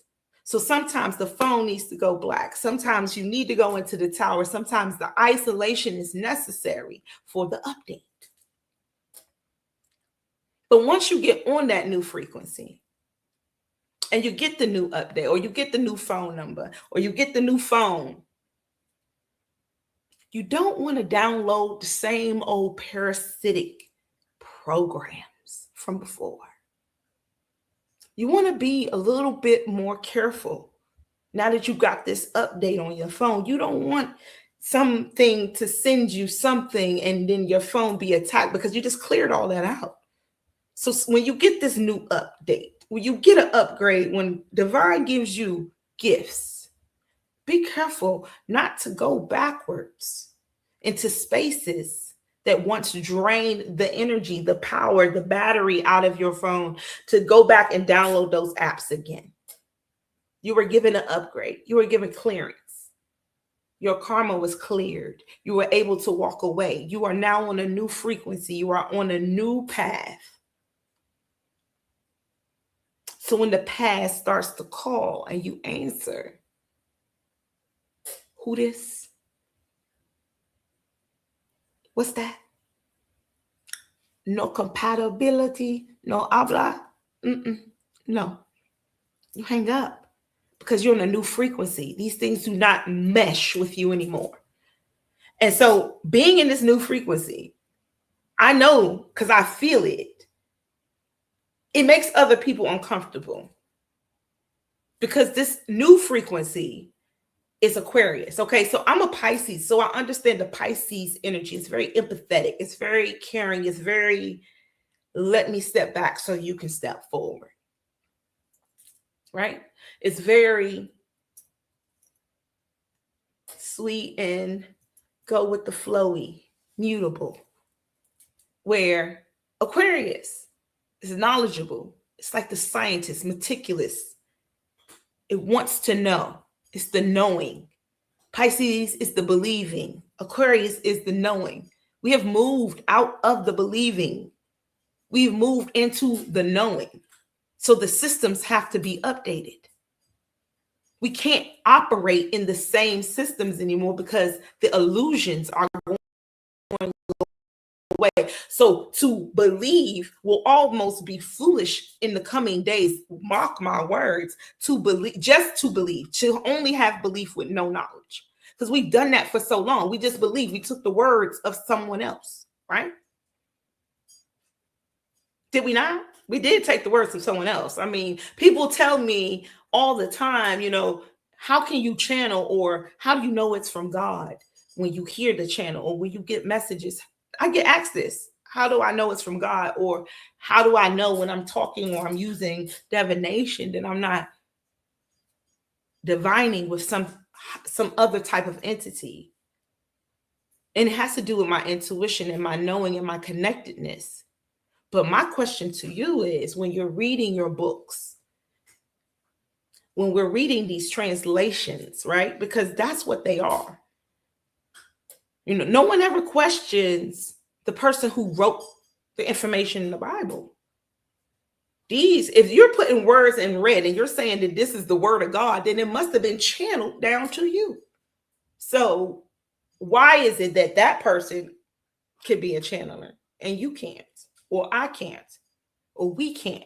S8: So sometimes the phone needs to go black. Sometimes you need to go into the tower. Sometimes the isolation is necessary for the update. But once you get on that new frequency and you get the new update, or you get the new phone number, or you get the new phone, you don't want to download the same old parasitic programs from before. You want to be a little bit more careful. Now that you got this update on your phone, you don't want something to send you something and then your phone be attacked because you just cleared all that out. So when you get this new update, when you get an upgrade, when Divine gives you gifts, be careful not to go backwards into spaces that want to drain the energy, the power, the battery out of your phone, to go back and download those apps again. You were given an upgrade. You were given clearance. Your karma was cleared. You were able to walk away. You are now on a new frequency. You are on a new path. So when the past starts to call and you answer, who this? What's that? No compatibility, no habla. No. You hang up because you're in a new frequency. These things do not mesh with you anymore. And so being in this new frequency, I know because I feel it. It makes other people uncomfortable because this new frequency is Aquarius. Okay, so I'm a Pisces, so I understand the Pisces energy. It's very empathetic. It's very caring. It's very, let me step back so you can step forward. Right? It's very sweet and go with the flowy, mutable. Where Aquarius is knowledgeable. It's like the scientist, meticulous. It wants to know. It's the knowing. Pisces is the believing. Aquarius is the knowing. We have moved out of the believing. We've moved into the knowing. So the systems have to be updated. We can't operate in the same systems anymore because the illusions are going away. So to believe will almost be foolish in the coming days. Mark my words. To believe, just to believe, to only have belief with no knowledge. Because we've done that for so long. We just believe. We took the words of someone else, right? Did we not? We did take the words from someone else. I mean, people tell me all the time, you know, how can you channel, or how do you know it's from God when you hear the channel or when you get messages? I get asked this. How do I know it's from God? Or how do I know when I'm talking or I'm using divination that I'm not divining with some other type of entity? And it has to do with my intuition and my knowing and my connectedness. But my question to you is, when you're reading your books, when we're reading these translations, right? Because that's what they are. You know, no one ever questions the person who wrote the information in the Bible. These, if you're putting words in red and you're saying that this is the word of God, then it must have been channeled down to you. So why is it that that person can be a channeler and you can't, or I can't, or we can't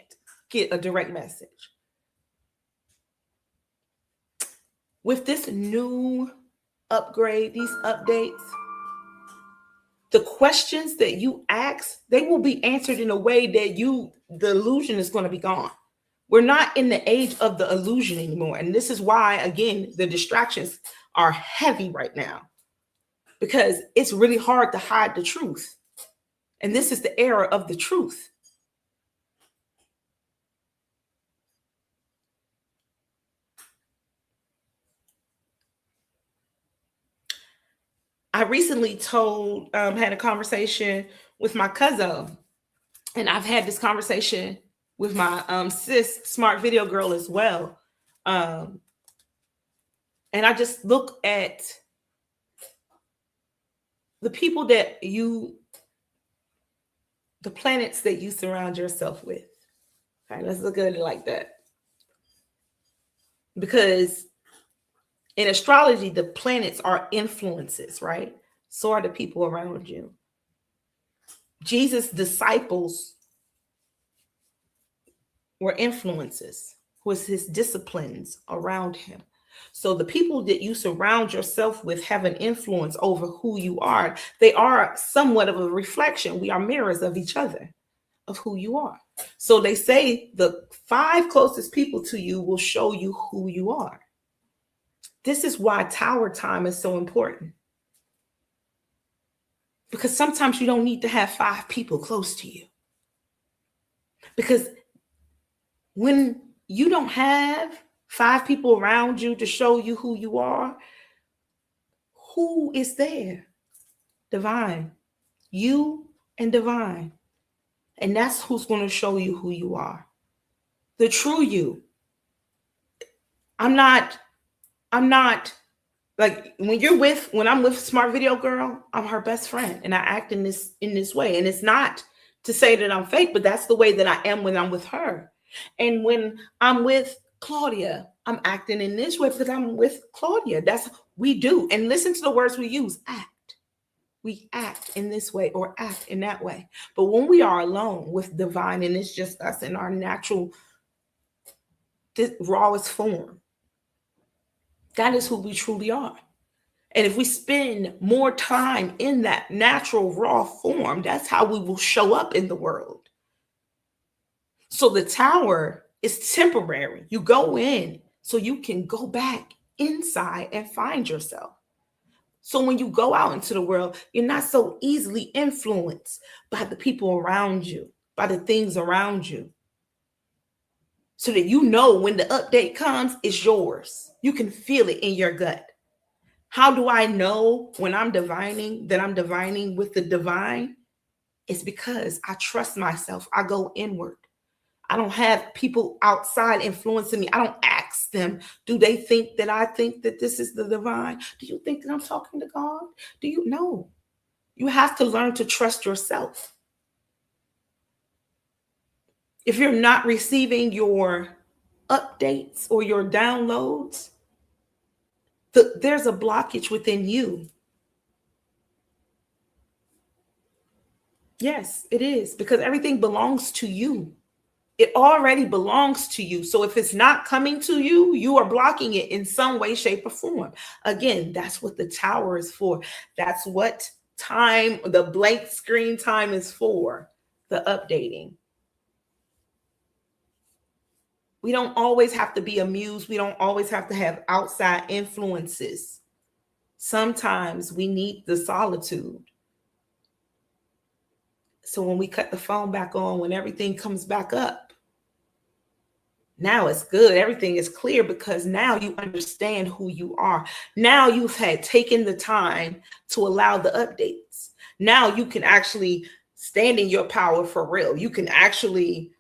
S8: get a direct message? With this new upgrade, these updates, the questions that you ask, they will be answered in a way that the illusion is going to be gone. We're not in the age of the illusion anymore. And this is why, again, the distractions are heavy right now, because it's really hard to hide the truth. And this is the era of the truth. I recently had a conversation with my cousin, and I've had this conversation with my sis, smart video girl, as well. And I just look at the people that the planets that you surround yourself with. All right, let's look at it like that. Because in astrology, the planets are influences, right? So are the people around you. Jesus' disciples were influences, was his disciplines around him. So the people that you surround yourself with have an influence over who you are. They are somewhat of a reflection. We are mirrors of each other, of who you are. So they say the 5 closest people to you will show you who you are. This is why tower time is so important. Because sometimes you don't need to have 5 people close to you. Because when you don't have 5 people around you to show you who you are, who is there? Divine. You and divine. And that's who's going to show you who you are. The true you. I'm not like when I'm with Smart Video Girl, I'm her best friend, and I act in this way. And it's not to say that I'm fake, but that's the way that I am when I'm with her. And when I'm with Claudia, I'm acting in this way because I'm with Claudia. That's we do. And listen to the words we use. Act. We act in this way or act in that way. But when we are alone with divine, and it's just us in our natural, rawest form, that is who we truly are. And if we spend more time in that natural, raw form, that's how we will show up in the world. So the tower is temporary. You go in so you can go back inside and find yourself. So when you go out into the world, you're not so easily influenced by the people around you, by the things around you. So that you know when the update comes, it's yours. You can feel it in your gut. How do I know when I'm divining that I'm divining with the divine? It's because I trust myself. I go inward. I don't have people outside influencing me. I don't ask them, do they think that I think that this is the divine? Do you think that I'm talking to God? Do you know? You have to learn to trust yourself. If you're not receiving your updates or your downloads, there's a blockage within you. Yes, it is, because everything belongs to you. It already belongs to you. So if it's not coming to you, you are blocking it in some way, shape, or form. Again, that's what the tower is for. That's what time, the blank screen time is for, the updating. We don't always have to be amused. We don't always have to have outside influences. Sometimes we need the solitude. So when we cut the phone back on, when everything comes back up, now it's good. Everything is clear because now you understand who you are. Now you've had taken the time to allow the updates. Now you can actually stand in your power for real. You can actually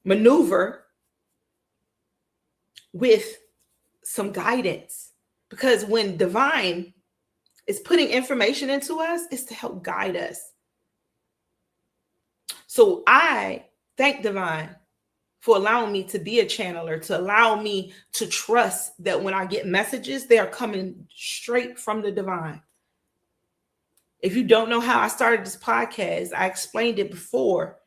S8: maneuver with some guidance, because when divine is putting information into us, it's to help guide us. So I thank divine for allowing me to be a channeler, to allow me to trust that when I get messages, they are coming straight from the divine. If you don't know how I started this podcast, I explained it before.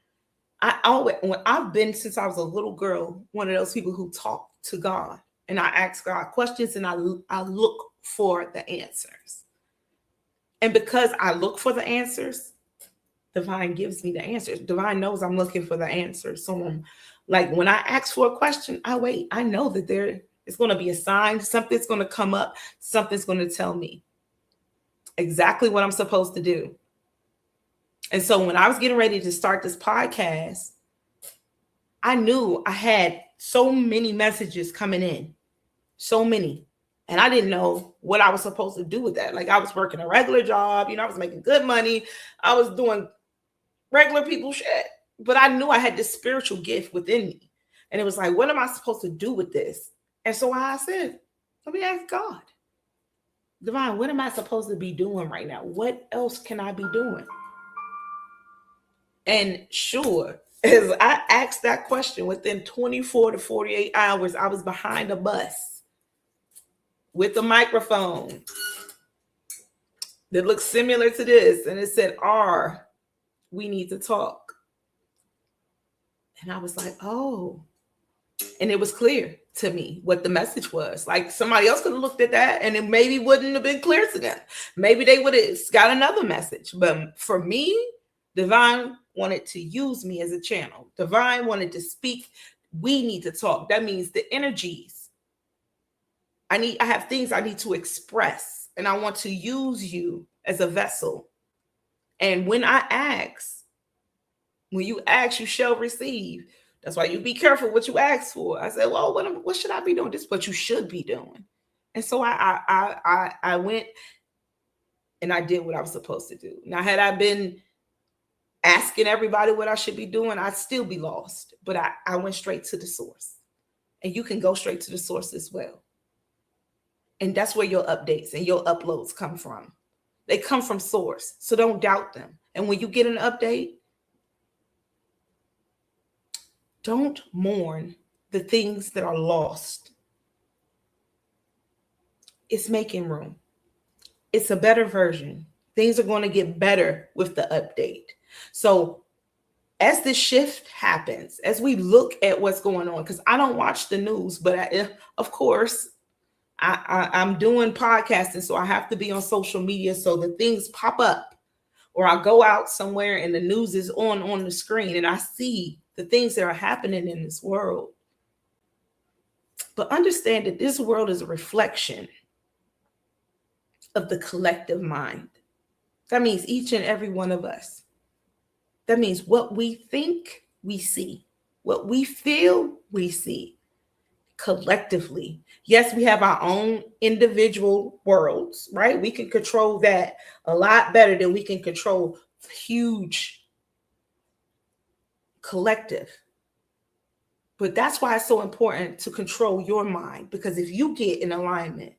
S8: I've been, since I was a little girl, one of those people who talk to God, and I ask God questions and I look for the answers. And because I look for the answers, divine gives me the answers. Divine knows I'm looking for the answers. So I'm like, when I ask for a question, I wait. I know that there is going to be a sign. Something's going to come up. Something's going to tell me exactly what I'm supposed to do. And so when I was getting ready to start this podcast, I knew I had so many messages coming in, so many. And I didn't know what I was supposed to do with that. Like, I was working a regular job, I was making good money. I was doing regular people shit, but I knew I had this spiritual gift within me. And it was like, what am I supposed to do with this? And so I said, let me ask God, divine, what am I supposed to be doing right now? What else can I be doing? And sure, as I asked that question, within 24 to 48 hours, I was behind a bus with a microphone that looked similar to this. And it said, R, we need to talk. And I was like, oh. And it was clear to me what the message was. Like, somebody else could have looked at that and it maybe wouldn't have been clear to them. Maybe they would have got another message. But for me, divine wanted to use me as a channel. Divine wanted to speak. We need to talk. That means the energies. I have things I need to express, and I want to use you as a vessel. And when I ask, when you ask, you shall receive. That's why you be careful what you ask for. I said, well, what should I be doing? This is what you should be doing. And so I went and I did what I was supposed to do. Now, had I been asking everybody what I should be doing, I'd still be lost. But I went straight to the source. And you can go straight to the source as well. And that's where your updates and your uploads come from. They come from source. So don't doubt them. And when you get an update, don't mourn the things that are lost. It's making room. It's a better version. Things are going to get better with the update. So as this shift happens, as we look at what's going on, because I don't watch the news, but of course, I'm doing podcasting, so I have to be on social media so that things pop up, or I go out somewhere and the news is on the screen and I see the things that are happening in this world. But understand that this world is a reflection of the collective mind. That means each and every one of us. That means what we think, we see. What we feel, we see. Collectively. Yes, we have our own individual worlds, right? We can control that a lot better than we can control huge collective. But that's why it's so important to control your mind, because if you get in alignment,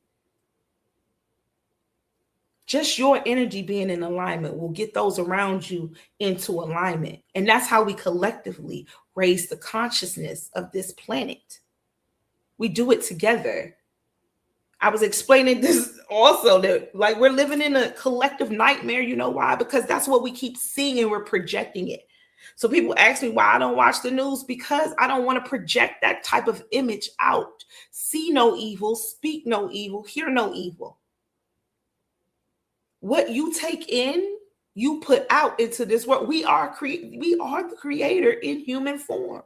S8: just your energy being in alignment will get those around you into alignment. And that's how we collectively raise the consciousness of this planet. We do it together. I was explaining this also, that like we're living in a collective nightmare. You know why? Because that's what we keep seeing and we're projecting it. So people ask me why I don't watch the news, because I don't want to project that type of image out. See no evil, speak no evil, hear no evil. What you take in, you put out into this world. We are the creator in human form.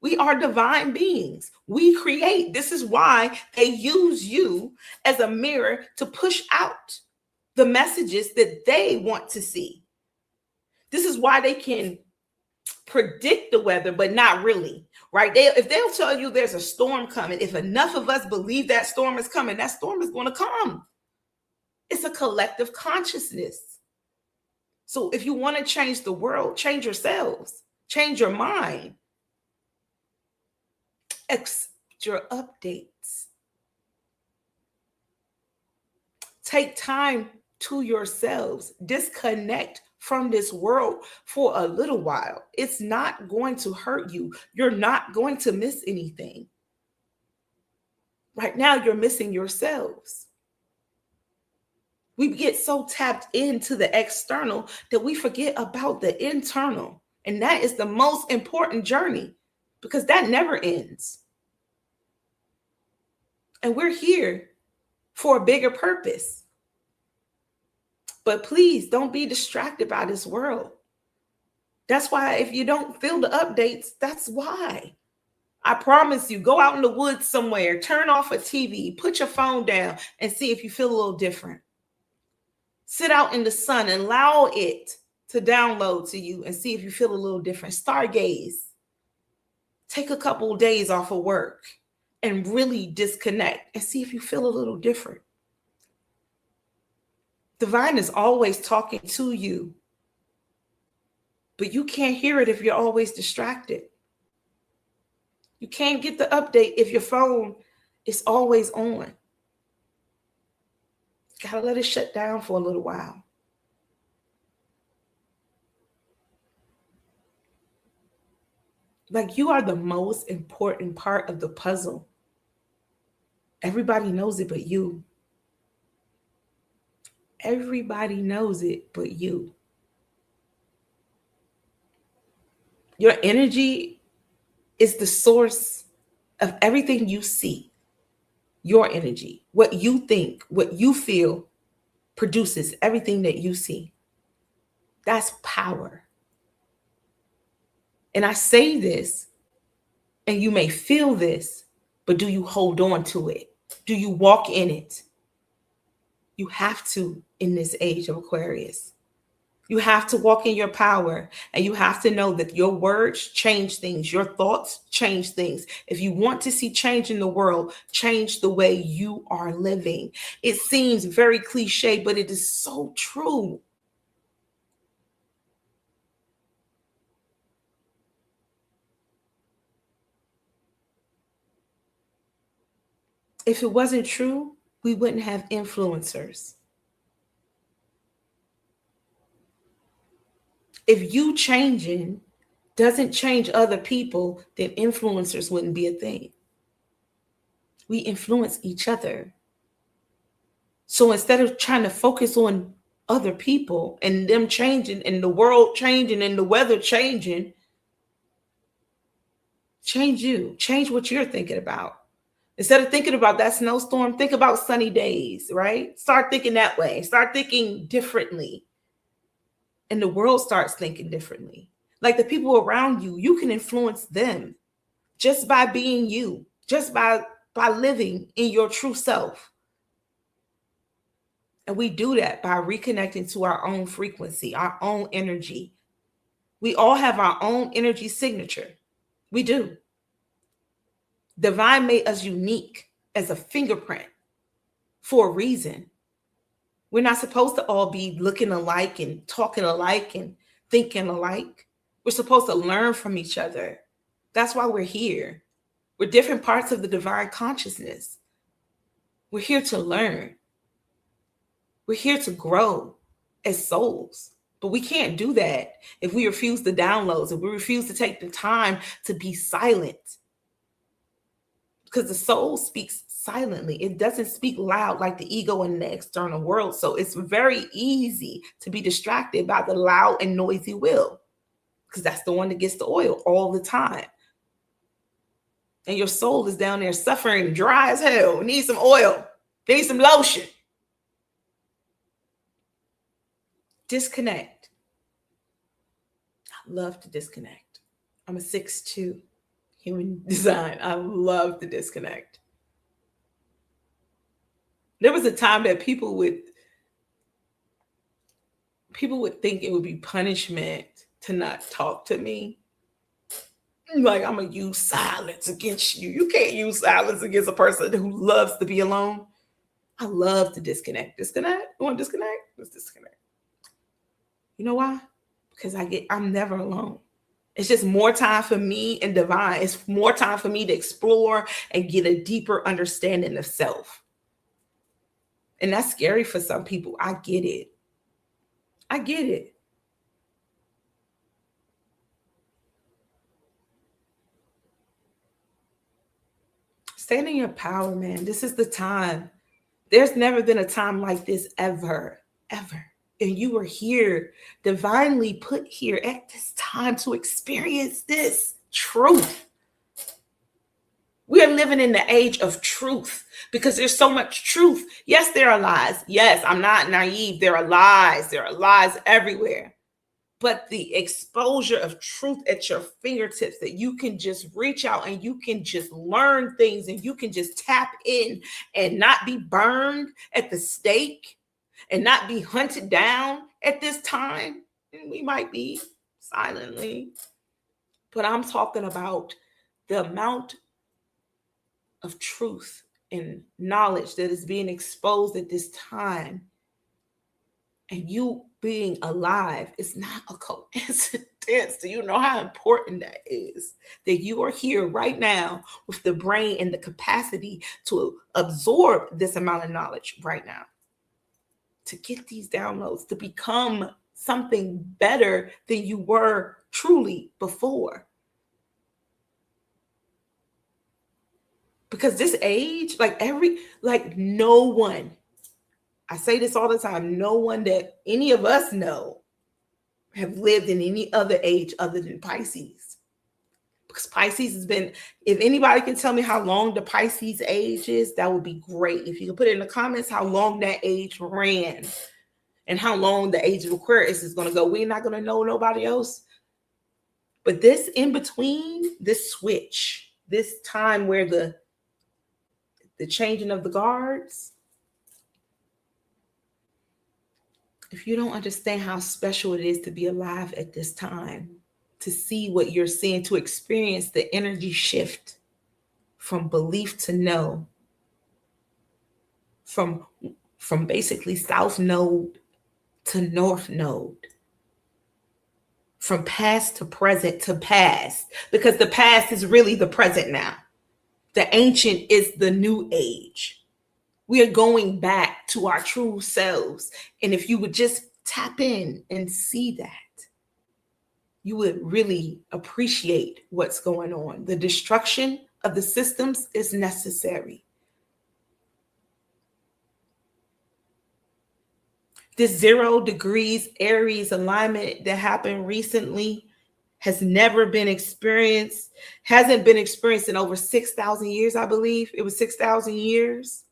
S8: We are divine beings. We create. This is why they use you as a mirror to push out the messages that they want to see. This is why they can predict the weather, but not really, right? If they'll tell you there's a storm coming, if enough of us believe that storm is coming, that storm is going to come. It's a collective consciousness. So if you want to change the world, change yourselves, change your mind. Extra updates. Take time to yourselves. Disconnect from this world for a little while. It's not going to hurt you. You're not going to miss anything. Right now, you're missing yourselves. We get so tapped into the external that we forget about the internal. And that is the most important journey, because that never ends. And we're here for a bigger purpose. But please don't be distracted by this world. That's why if you don't feel the updates, that's why. I promise you, go out in the woods somewhere, turn off a TV, put your phone down and see if you feel a little different. Sit out in the sun and allow it to download to you and see if you feel a little different. Stargaze. Take a couple of days off of work and really disconnect and see if you feel a little different. Divine is always talking to you, but you can't hear it if you're always distracted. You can't get the update if your phone is always on. Gotta let it shut down for a little while. Like, you are the most important part of the puzzle. Everybody knows it but you. Everybody knows it but you. Your energy is the source of everything you see. Your energy, what you think, what you feel, produces everything that you see. That's power. And I say this, and you may feel this, but do you hold on to it? Do you walk in it? You have to in this age of Aquarius. You have to walk in your power, and you have to know that your words change things. Your thoughts change things. If you want to see change in the world, change the way you are living. It seems very cliche, but it is so true. If it wasn't true, we wouldn't have influencers. If you changing doesn't change other people, then influencers wouldn't be a thing. We influence each other. So instead of trying to focus on other people and them changing and the world changing and the weather changing, change you. Change what you're thinking about. Instead of thinking about that snowstorm, think about sunny days, right? Start thinking that way. Start thinking differently. And the world starts thinking differently. Like the people around you, you can influence them just by being you, just by living in your true self. And we do that by reconnecting to our own frequency, our own energy. We all have our own energy signature. We do. Divine made us unique as a fingerprint for a reason. We're not supposed to all be looking alike and talking alike and thinking alike. We're supposed to learn from each other. That's why we're here. We're different parts of the divine consciousness. We're here to learn. We're here to grow as souls. But we can't do that if we refuse the downloads, if we refuse to take the time to be silent. Because the soul speaks silently. It doesn't speak loud like the ego in the external world. So it's very easy to be distracted by the loud and noisy will, because that's the one that gets the oil all the time. And your soul is down there suffering dry as hell. Need some oil. Need some lotion. Disconnect. I love to disconnect. I'm a 6'2". human design. I love the disconnect. There was a time that people would think it would be punishment to not talk to me. Like, I'm going to use silence against you. You can't use silence against a person who loves to be alone. I love to disconnect. Disconnect? You want to disconnect? Let's disconnect. You know why? Because I'm never alone. It's just more time for me and divine. It's more time for me to explore and get a deeper understanding of self. And that's scary for some people. I get it. I get it. Stand in your power, man. This is the time. There's never been a time like this ever, ever. And you are here, divinely put here at this time to experience this truth. We are living in the age of truth because there's so much truth. Yes, there are lies. Yes, I'm not naive. There are lies. There are lies everywhere. But the exposure of truth at your fingertips, that you can just reach out and you can just learn things and you can just tap in and not be burned at the stake and not be hunted down at this time. And we might be silently, but I'm talking about the amount of truth and knowledge that is being exposed at this time. And you being alive is not a coincidence. Do you know how important that is? That you are here right now with the brain and the capacity to absorb this amount of knowledge right now. To get these downloads, to become something better than you were truly before. Because this age, no one, I say this all the time, no one that any of us know have lived in any other age other than Pisces. Because Pisces has been, if anybody can tell me how long the Pisces age is, that would be great. If you can put it in the comments how long that age ran and how long the age of Aquarius is going to go. We're not going to know nobody else. But this in between, this switch, this time where the changing of the guards, if you don't understand how special it is to be alive at this time, to see what you're seeing, to experience the energy shift from belief to know, from basically South Node to North Node, from past to present to past, because the past is really the present now. The ancient is the new age. We are going back to our true selves. And if you would just tap in and see that, you would really appreciate what's going on. The destruction of the systems is necessary. This 0 degrees Aries alignment that happened recently has never been experienced, hasn't been experienced in over 6,000 years, I believe. It was 6,000 years.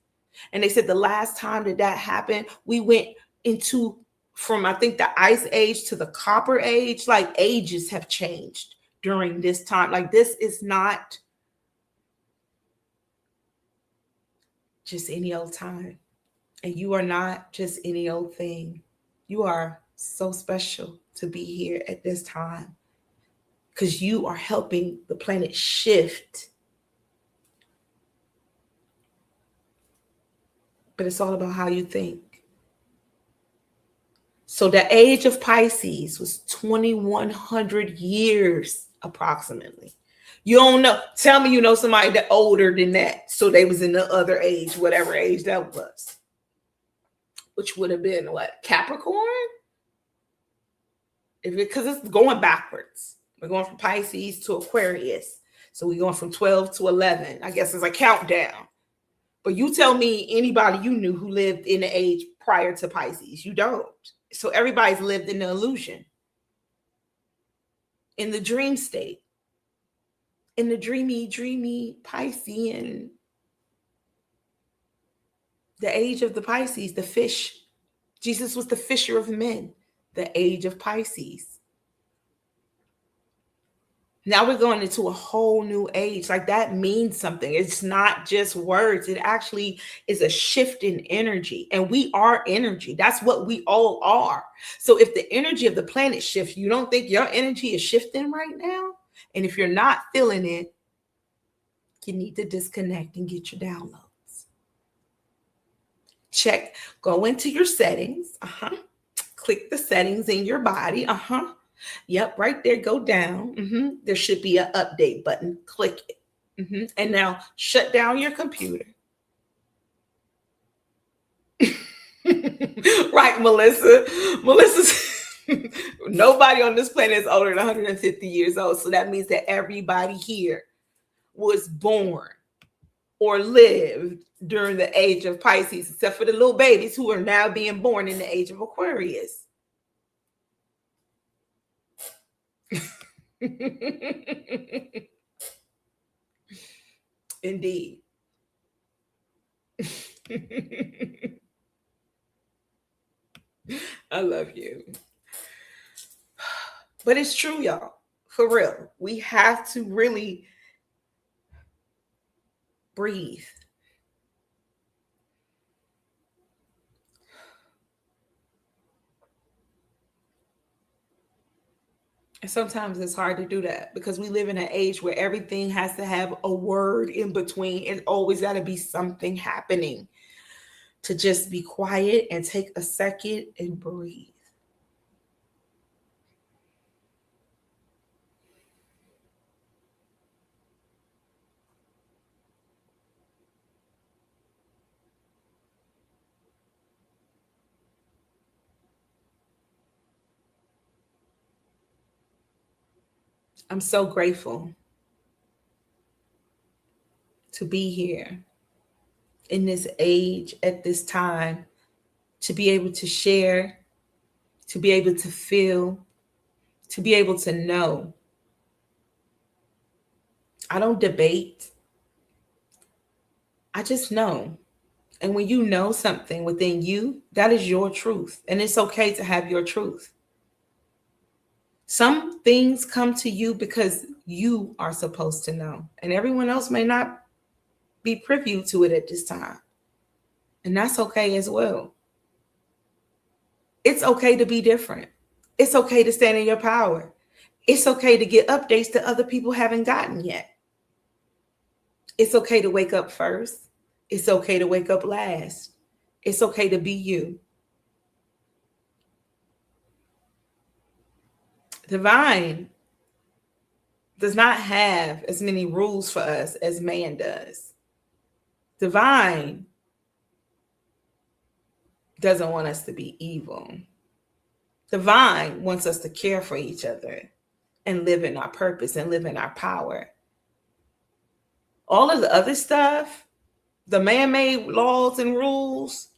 S8: And they said the last time that happened, we went into from, I think, the Ice Age to the Copper Age. Like, ages have changed during this time. Like, this is not just any old time. And you are not just any old thing. You are so special to be here at this time because you are helping the planet shift. But it's all about how you think. So the age of Pisces was 2,100 years approximately. You don't know. Tell me you know somebody that older than that. So they was in the other age, whatever age that was. Which would have been what? Capricorn? Because it's going backwards. We're going from Pisces to Aquarius. So we're going from 12 to 11. I guess it's a countdown. But you tell me anybody you knew who lived in the age prior to Pisces. You don't. So everybody's lived in the illusion. In the dream state. In the dreamy Piscean. The age of the Pisces, the fish. Jesus was the fisher of men. The age of Pisces. Now we're going into a whole new age. Like that means something. It's not just words. It actually is a shift in energy. And we are energy. That's what we all are. So if the energy of the planet shifts, you don't think your energy is shifting right now? And if you're not feeling it, you need to disconnect and get your downloads. Check, go into your settings. Click the settings in your body. Yep, right there, go down. There should be an update button. Click it. And now shut down your computer. Right, Melissa. Nobody on this planet is older than 150 years old. So that means that everybody here was born or lived during the age of Pisces, except for the little babies who are now being born in the age of Aquarius. Indeed. I love you. But it's true, y'all. For real. We have to really breathe. And sometimes it's hard to do that because we live in an age where everything has to have a word in between. It's always got to be something happening. To just be quiet and take a second and breathe. I'm so grateful to be here in this age at this time, to be able to share, to be able to feel, to be able to know. I don't debate. I just know. And when you know something within you, that is your truth. And it's okay to have your truth. Some things come to you because you are supposed to know, and everyone else may not be privy to it at this time. And that's okay as well. It's okay to be different. It's okay to stand in your power. It's okay to get updates that other people haven't gotten yet. It's okay to wake up first. It's okay to wake up last. It's okay to be you. Divine does not have as many rules for us as man does. Divine doesn't want us to be evil. Divine wants us to care for each other and live in our purpose and live in our power. All of the other stuff, the man-made laws and rules,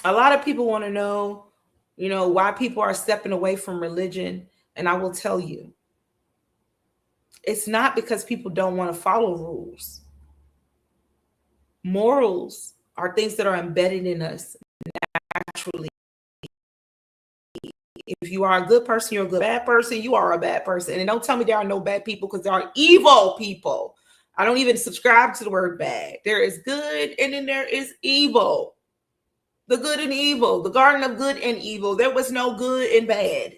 S8: a lot of people want to know, why people are stepping away from religion. And I will tell you, it's not because people don't want to follow rules. Morals are things that are embedded in us naturally. If you are a good person, you're a good bad person, you are a bad person. And don't tell me there are no bad people, because there are evil people. I don't even subscribe to the word bad. There is good and then there is evil. The good and evil, the garden of good and evil. There was no good and bad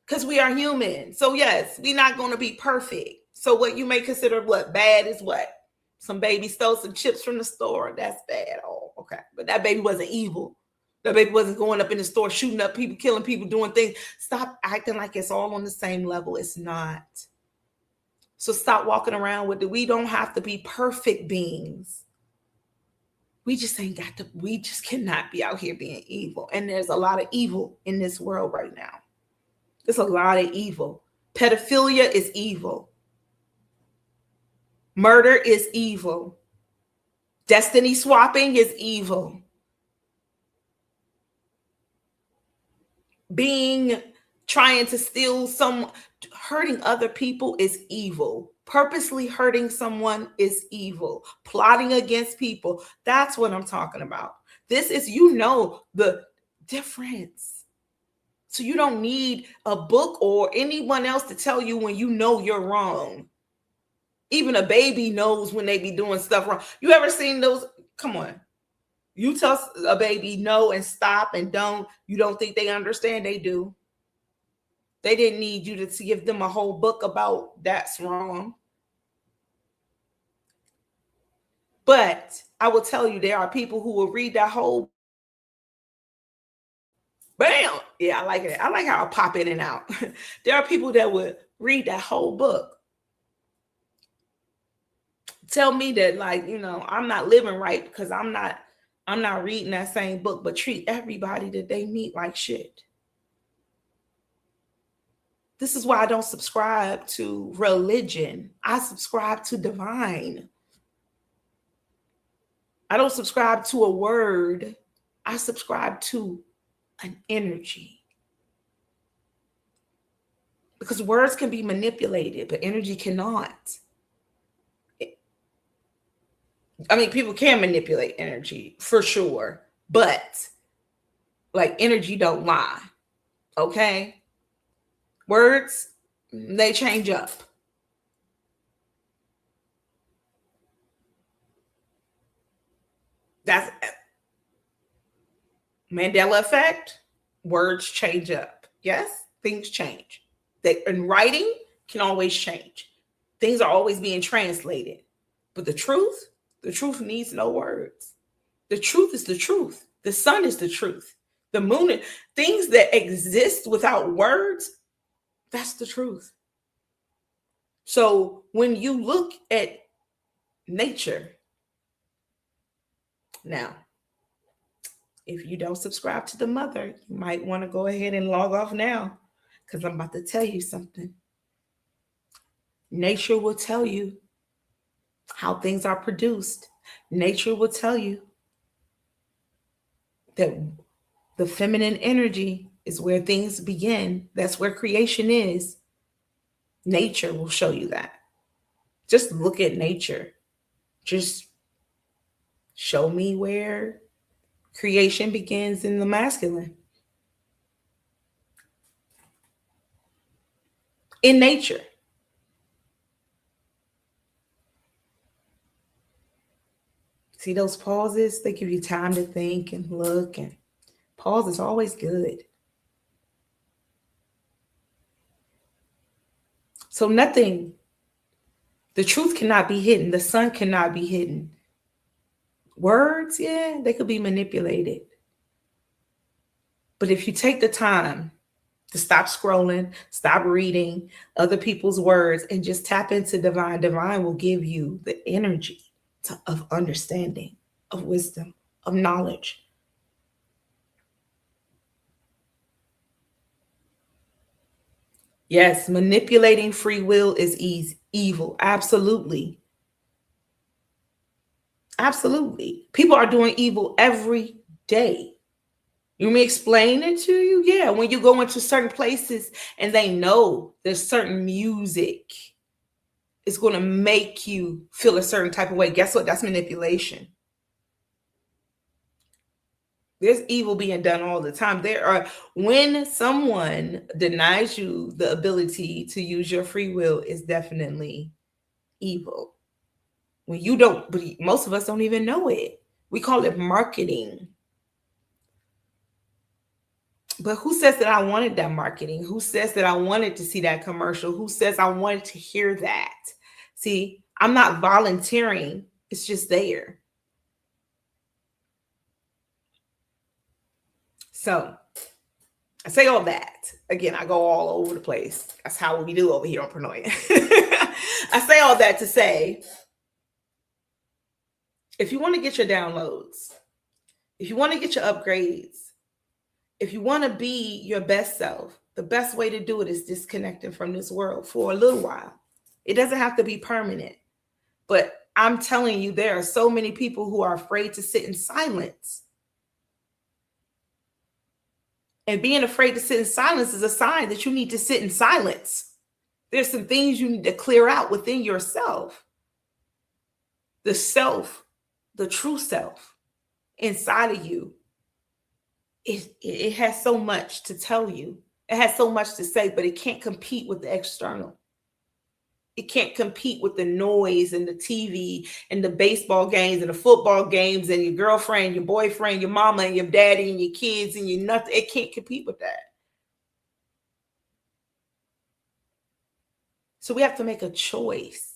S8: because we are human. So yes, we're not going to be perfect. So what you may consider what bad is what? Some baby stole some chips from the store. That's bad. Oh, okay. But that baby wasn't evil. That baby wasn't going up in the store, shooting up people, killing people, doing things. Stop acting like it's all on the same level. It's not. So stop walking around with it. We don't have to be perfect beings. We just cannot be out here being evil. And there's a lot of evil in this world right now. There's a lot of evil. Pedophilia is evil. Murder is evil. Destiny swapping is evil. Trying to steal hurting other people is evil. Purposely hurting someone is evil. Plotting against people. That's what I'm talking about. This is, the difference. So you don't need a book or anyone else to tell you when you know you're wrong. Even a baby knows when they be doing stuff wrong. You ever seen those? Come on. You tell a baby no and stop and don't. You don't think they understand? They do. They didn't need you to give them a whole book about that's wrong. But I will tell you, there are people who will read that whole. Bam! Yeah, I like it. I like how I pop in and out. There are people that would read that whole book. Tell me that, like, you know, I'm not living right because I'm not reading that same book, but treat everybody that they meet like shit. This is why I don't subscribe to religion. I subscribe to divine. I don't subscribe to a word. I subscribe to an energy. Because words can be manipulated, but energy cannot. I mean, people can manipulate energy for sure, but like energy don't lie. Okay? Words, they change up. That's Mandela effect. Words change up. Yes, things change. They in writing can always change. Things are always being translated. But the truth needs no words. The truth is the truth. The sun is the truth. The moon, things that exist without words, that's the truth. So when you look at nature, now, if you don't subscribe to the mother, you might want to go ahead and log off now, because I'm about to tell you something. Nature will tell you how things are produced. Nature will tell you that the feminine energy is where things begin. That's where creation is. Nature will show you that. Just look at nature. Just show me where creation begins in the masculine. In nature. See those pauses? They give you time to think and look, and pause is always good. So nothing, the truth cannot be hidden. The sun cannot be hidden. Words, yeah, they could be manipulated. But if you take the time to stop scrolling, stop reading other people's words, and just tap into divine, divine will give you the energy of understanding, of wisdom, of knowledge. Yes, manipulating free will is evil. Absolutely. Absolutely. People are doing evil every day. You want me to explain it to you? Yeah, when you go into certain places and they know there's certain music, it's going to make you feel a certain type of way. Guess what? That's manipulation. There's evil being done all the time. When someone denies you the ability to use your free will, is definitely evil. When you don't, but most of us don't even know it. We call it marketing. But who says that I wanted that marketing? Who says that I wanted to see that commercial? Who says I wanted to hear that? See, I'm not volunteering. It's just there. So I say all that. Again, I go all over the place. That's how we do over here on Pronoia. I say all that to say, if you want to get your downloads, if you want to get your upgrades, if you want to be your best self, the best way to do it is disconnecting from this world for a little while. It doesn't have to be permanent. But I'm telling you, there are so many people who are afraid to sit in silence. And being afraid to sit in silence is a sign that you need to sit in silence. There's some things you need to clear out within yourself. The self, the true self inside of you it has so much to tell you. It has so much to say, but it can't compete with the external. It can't compete with the noise and the TV and the baseball games and the football games and your girlfriend, your boyfriend, your mama and your daddy and your kids and your nothing. It can't compete with that. So we have to make a choice.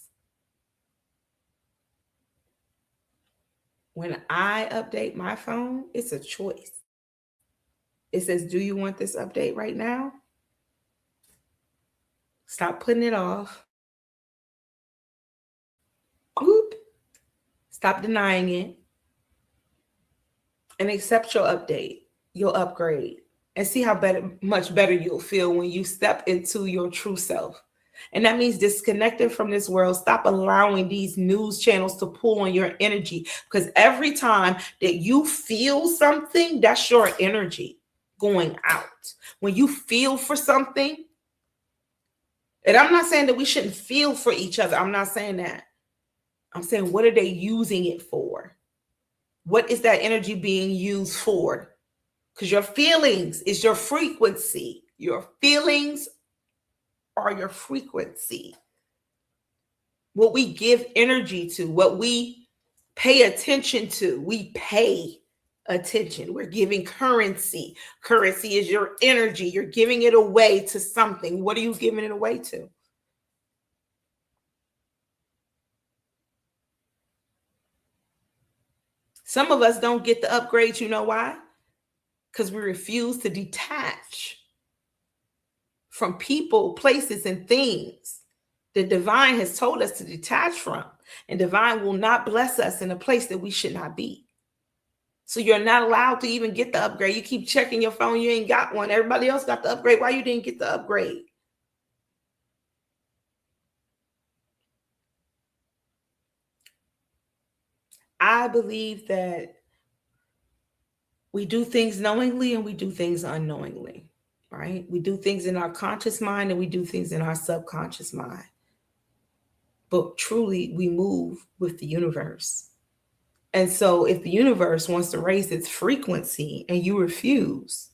S8: When I update my phone, it's a choice. It says, do you want this update right now? Stop putting it off. Whoop. Stop denying it. And accept your update, your upgrade. And see how much better you'll feel when you step into your true self. And that means disconnecting from this world. Stop allowing these news channels to pull on your energy. Because every time that you feel something, that's your energy going out. When you feel for something, and I'm not saying that we shouldn't feel for each other. I'm not saying that. I'm saying, what are they using it for? What is that energy being used for? Because your feelings is your frequency. Your feelings are your frequency. What we give energy to, what we pay attention to, we pay attention. We're giving currency. Currency is your energy. You're giving it away to something. What are you giving it away to? Some of us don't get the upgrades. You know why? Because we refuse to detach from people, places, and things the divine has told us to detach from. And divine will not bless us in a place that we should not be. So you're not allowed to even get the upgrade. You keep checking your phone. You ain't got one. Everybody else got the upgrade. Why you didn't get the upgrade? I believe that we do things knowingly and we do things unknowingly, right? We do things in our conscious mind and we do things in our subconscious mind. But truly, we move with the universe. And so if the universe wants to raise its frequency and you refuse,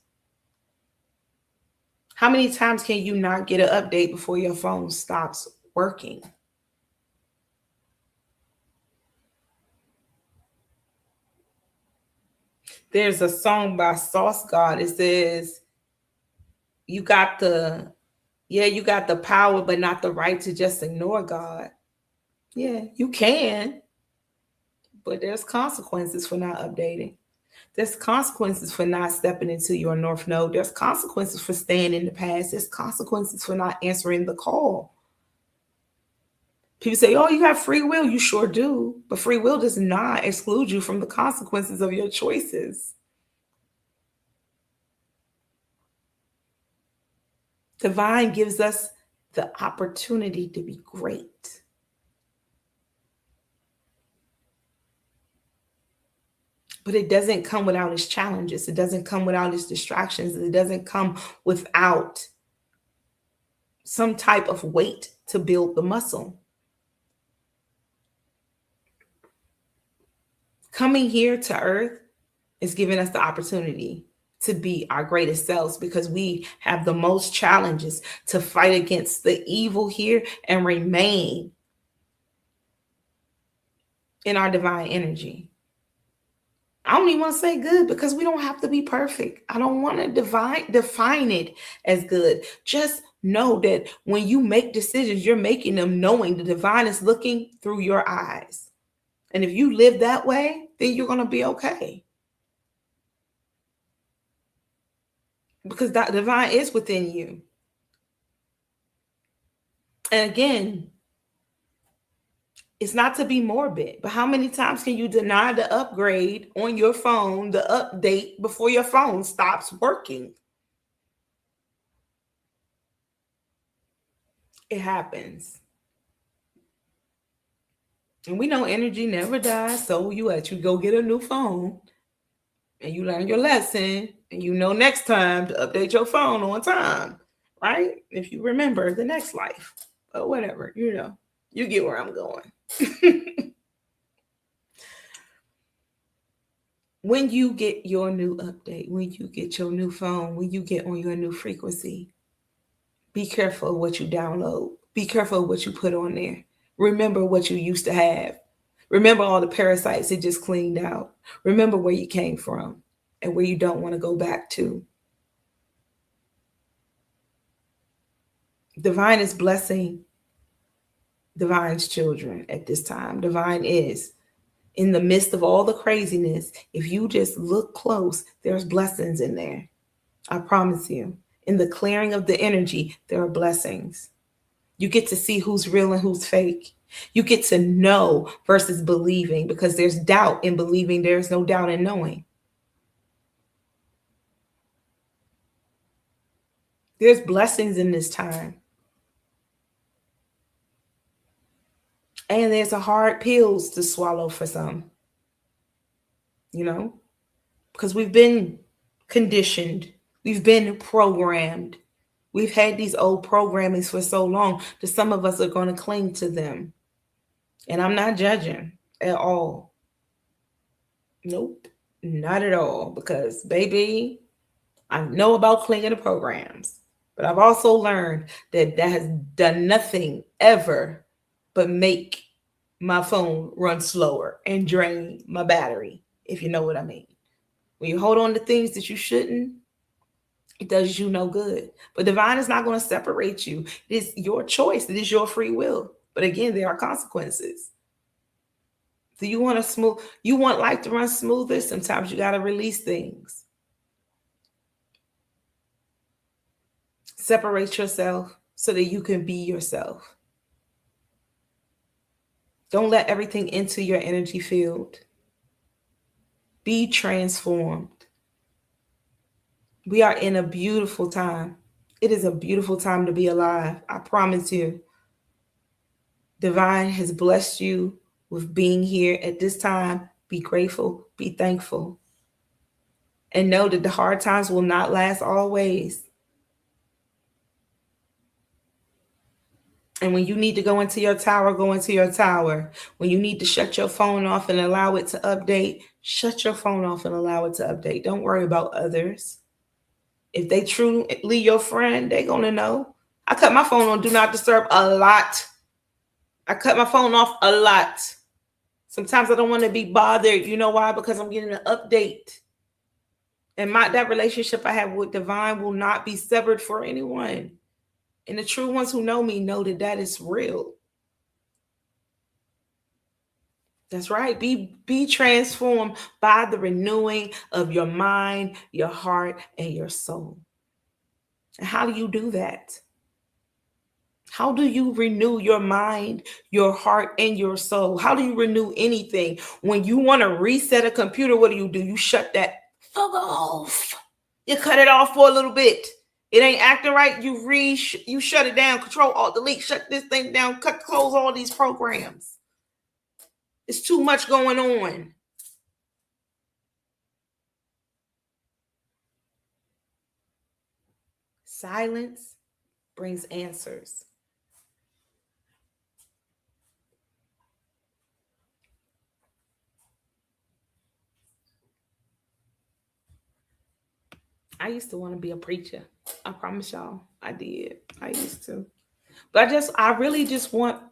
S8: how many times can you not get an update before your phone stops working? There's a song by Sauce God. It says, you got the power, but not the right to just ignore God. Yeah, you can, but there's consequences for not updating. There's consequences for not stepping into your North Node. There's consequences for staying in the past. There's consequences for not answering the call. People say, oh, you have free will. You sure do. But free will does not exclude you from the consequences of your choices. Divine gives us the opportunity to be great. But it doesn't come without its challenges. It doesn't come without its distractions. It doesn't come without some type of weight to build the muscle. Coming here to Earth is giving us the opportunity to be our greatest selves because we have the most challenges to fight against the evil here and remain in our divine energy. I don't even want to say good because we don't have to be perfect. I don't want to define it as good. Just know that when you make decisions, you're making them knowing the divine is looking through your eyes. And if you live that way, then you're going to be okay. Because that divine is within you. And again, it's not to be morbid, but how many times can you deny the upgrade on your phone, the update before your phone stops working? It happens. And we know energy never dies. So you go get a new phone and you learn your lesson and you know next time to update your phone on time, right? If you remember the next life or whatever, you get where I'm going. when you get your new update, when you get your new phone, when you get on your new frequency, be careful of what you download. Be careful of what you put on there. Remember what you used to have. Remember all the parasites it just cleaned out. Remember where you came from and where you don't want to go back to. Divine is blessing Divine's children at this time. Divine is in the midst of all the craziness. If you just look close, there's blessings in there. I promise you. In the clearing of the energy, there are blessings. You get to see who's real and who's fake. You get to know versus believing, because there's doubt in believing. There's no doubt in knowing. There's blessings in this time. And there's a hard pills to swallow for some, you know, because we've been conditioned. We've been programmed. We've had these old programmings for so long that some of us are going to cling to them. And I'm not judging at all. Nope, not at all. Because, baby, I know about clinging to programs. But I've also learned that that has done nothing ever but make my phone run slower and drain my battery, if you know what I mean. When you hold on to things that you shouldn't, it does you no good. But divine is not going to separate you. It is your choice. It is your free will. But again, there are consequences. Do you want you want life to run smoother? Sometimes you got to release things. Separate yourself so that you can be yourself. Don't let everything into your energy field. Be transformed. We are in a beautiful time. It is a beautiful time to be alive. I promise you. Divine has blessed you with being here at this time. Be grateful. Be thankful. And know that the hard times will not last always. And when you need to go into your tower, go into your tower. When you need to shut your phone off and allow it to update, shut your phone off and allow it to update. Don't worry about others. If they truly your friend, they're going to know. I cut my phone on Do Not Disturb a lot. I cut my phone off a lot. Sometimes I don't want to be bothered. You know why? Because I'm getting an update. And that relationship I have with Divine will not be severed for anyone. And the true ones who know me know that that is real. That's right. Be transformed by the renewing of your mind, your heart, and your soul. And how do you do that? How do you renew your mind, your heart, and your soul? How do you renew anything? When you want to reset a computer, what do? You shut that fuck off. You cut it off for a little bit. It ain't acting right. You shut it down. Control, Alt, Delete. Shut this thing down. Close all these programs. It's too much going on. Silence brings answers. I used to want to be a preacher. I promise y'all, I did. I used to. But I really just want,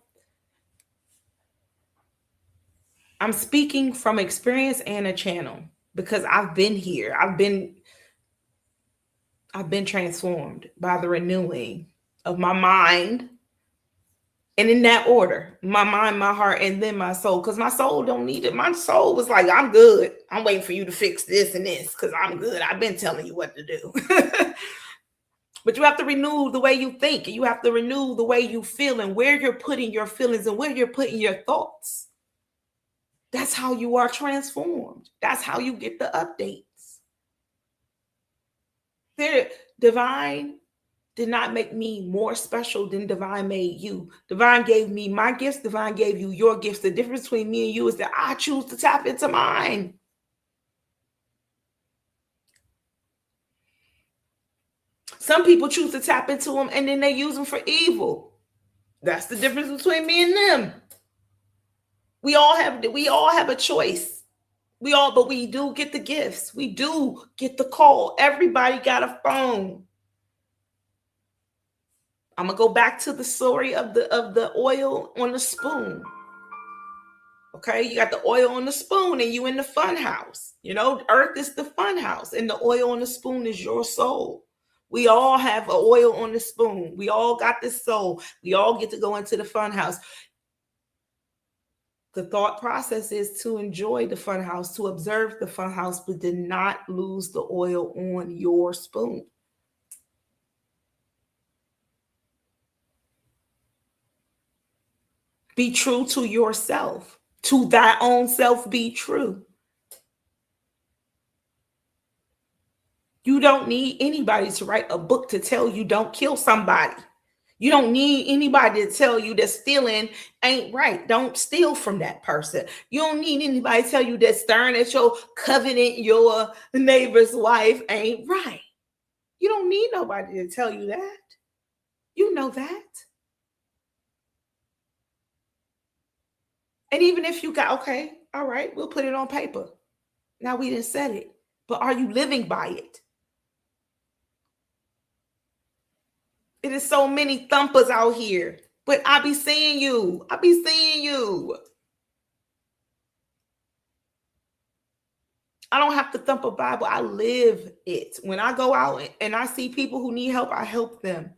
S8: I'm speaking from experience and a channel because I've been here. I've been transformed by the renewing of my mind. And in that order, my mind, my heart, and then my soul. Because my soul don't need it. My soul was like, I'm good. I'm waiting for you to fix this and this because I'm good. I've been telling you what to do. But you have to renew the way you think. You have to renew the way you feel and where you're putting your feelings and where you're putting your thoughts. That's how you are transformed. That's how you get the updates. Divine did not make me more special than Divine made you. Divine gave me my gifts. Divine gave you your gifts. The difference between me and you is that I choose to tap into mine. Some people choose to tap into them and then they use them for evil. That's the difference between me and them. We all have a choice. But we do get the gifts. We do get the call. Everybody got a phone. I'm gonna go back to the story of the oil on the spoon. Okay, you got the oil on the spoon and you in the fun house. You know, earth is the fun house and the oil on the spoon is your soul. We all have an oil on the spoon. We all got this soul. We all get to go into the fun house. The thought process is to enjoy the fun house, to observe the fun house, but did not lose the oil on your spoon. Be true to yourself. To thy own self be true. You don't need anybody to write a book to tell you don't kill somebody. You don't need anybody to tell you that stealing ain't right. Don't steal from that person. You don't need anybody to tell you that staring at your covenant, your neighbor's wife ain't right. You don't need nobody to tell you that. You know that. And even if you got, okay, all right, we'll put it on paper. Now we didn't set it, but are you living by it? It is so many thumpers out here, but I be seeing you. I be seeing you. I don't have to thump a Bible. I live it. When I go out and I see people who need help, I help them.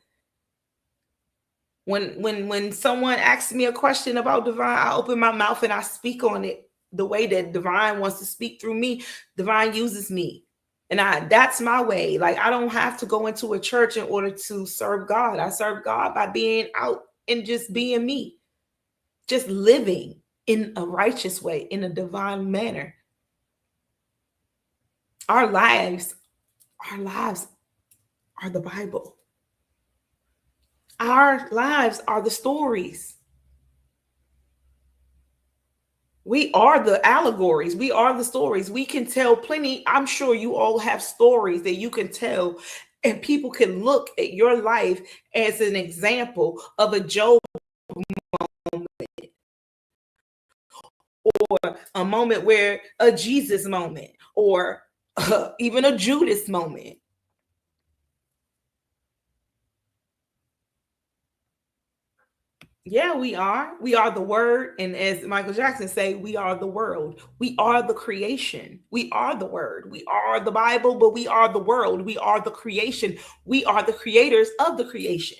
S8: When someone asks me a question about divine, I open my mouth and I speak on it the way that divine wants to speak through me. Divine uses me. And that's my way. Like, I don't have to go into a church in order to serve God. I serve God by being out and just being me, just living in a righteous way, in a divine manner. Our lives are the Bible. Our lives are the stories. We are the allegories. We are the stories. We can tell plenty. I'm sure you all have stories that you can tell, and people can look at your life as an example of a Job moment, or a moment where a Jesus moment, or even a Judas moment. Yeah, we are. We are the word. And as Michael Jackson say, we are the world. We are the creation. We are the word. We are the Bible, but we are the world. We are the creation. We are the creators of the creation.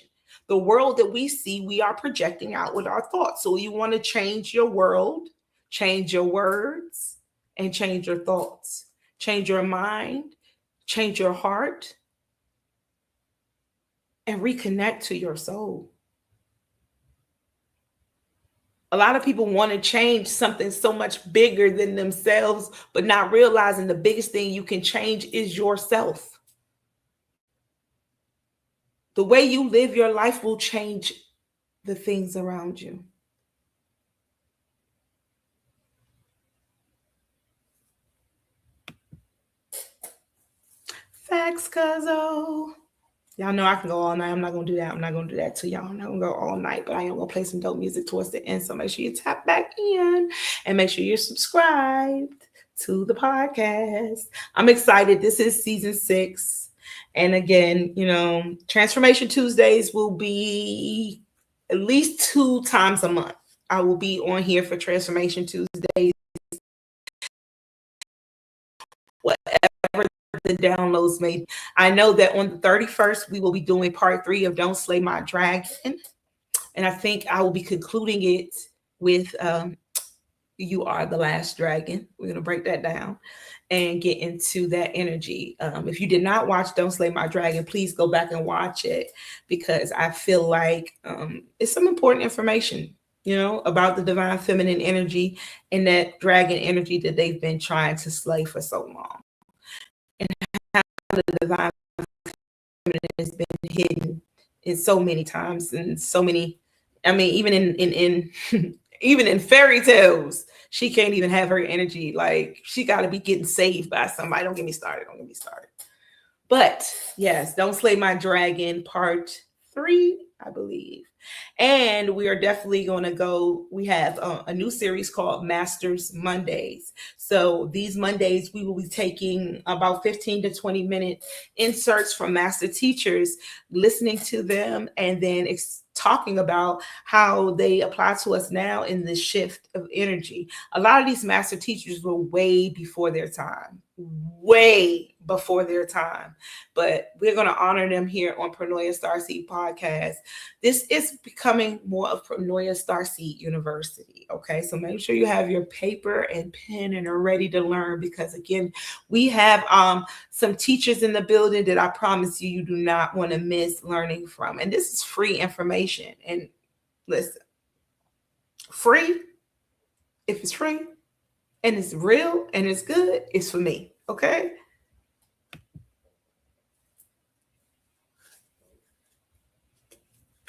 S8: The world that we see, we are projecting out with our thoughts. So you want to change your world, change your words, and change your thoughts. Change your mind, change your heart, and reconnect to your soul. A lot of people want to change something so much bigger than themselves, but not realizing the biggest thing you can change is yourself. The way you live your life will change the things around you. Facts, cuzzo. Y'all know I can go all night. I'm not going to do that. I'm not going to do that to y'all. I'm not going to go all night, but I am going to play some dope music towards the end. So make sure you tap back in and make sure you're subscribed to the podcast. I'm excited. This is season 6. And again, you know, Transformation Tuesdays will be at least 2 times a month. I will be on here for Transformation Tuesdays. Whatever the downloads may. I know that on the 31st, we will be doing part 3 of Don't Slay My Dragon. And I think I will be concluding it with You Are the Last Dragon. We're going to break that down and get into that energy. If you did not watch Don't Slay My Dragon, please go back and watch it, because I feel like it's some important information, you know, about the divine feminine energy and that dragon energy that they've been trying to slay for so long. And how the divine feminine has been hidden in so many times and so many, I mean, even in even in fairy tales, she can't even have her energy. Like, she got to be getting saved by somebody. Don't get me started. But yes, Don't Slay My Dragon part 3, I believe. And we are definitely going to go. We have a new series called Masters Mondays. So these Mondays, we will be taking about 15 to 20-minute inserts from master teachers, listening to them, and then talking about how they apply to us now in the shift of energy. A lot of these master teachers were way before their time, but we're going to honor them here on Pronoia Starseed Podcast. This is becoming more of Pronoia Starseed University. Okay, so make sure you have your paper and pen and are ready to learn, because again, we have some teachers in the building that I promise you do not want to miss learning from. And this is free information. And listen, free, if it's free and it's real and it's good, it's for me. Okay.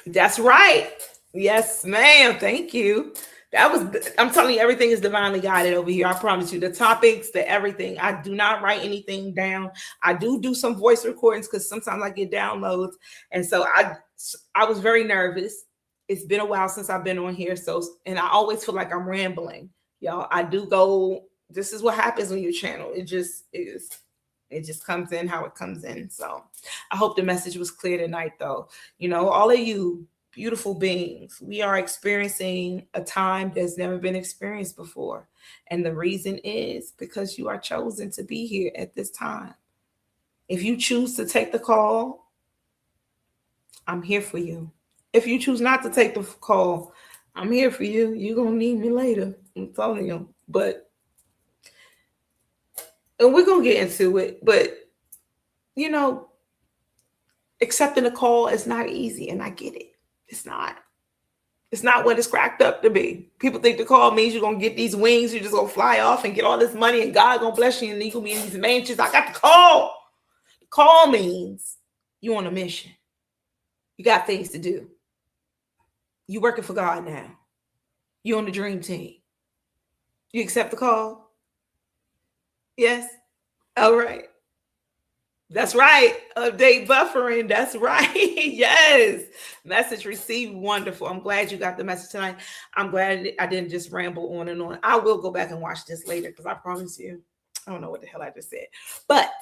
S8: That's right. Yes, ma'am. Thank you. I'm telling you, everything is divinely guided over here. I promise you, the topics, the everything. I do not write anything down. I do some voice recordings because sometimes I get downloads. And so I was very nervous. It's been a while since I've been on here. And I always feel like I'm rambling. Y'all, I do go, this is what happens on your channel. It just comes in how it comes in. So I hope the message was clear tonight, though. You know, all of you beautiful beings, we are experiencing a time that's never been experienced before. And the reason is because you are chosen to be here at this time. If you choose to take the call, I'm here for you. If you choose not to take the call, I'm here for you. You're going to need me later. I'm telling you. And we're going to get into it. But, you know, accepting a call is not easy. And I get it. It's not. It's not what it's cracked up to be. People think the call means you're going to get these wings. You're just going to fly off and get all this money and God going to bless you and you're going to be in these mansions. I got the call. The call means you're on a mission. You got things to do. You're working for God now. You're on the dream team. You accept the call? Yes? All right. That's right. Update buffering. That's right. Yes. Message received. Wonderful. I'm glad you got the message tonight. I'm glad I didn't just ramble on and on. I will go back and watch this later because I promise you, I don't know what the hell I just said. But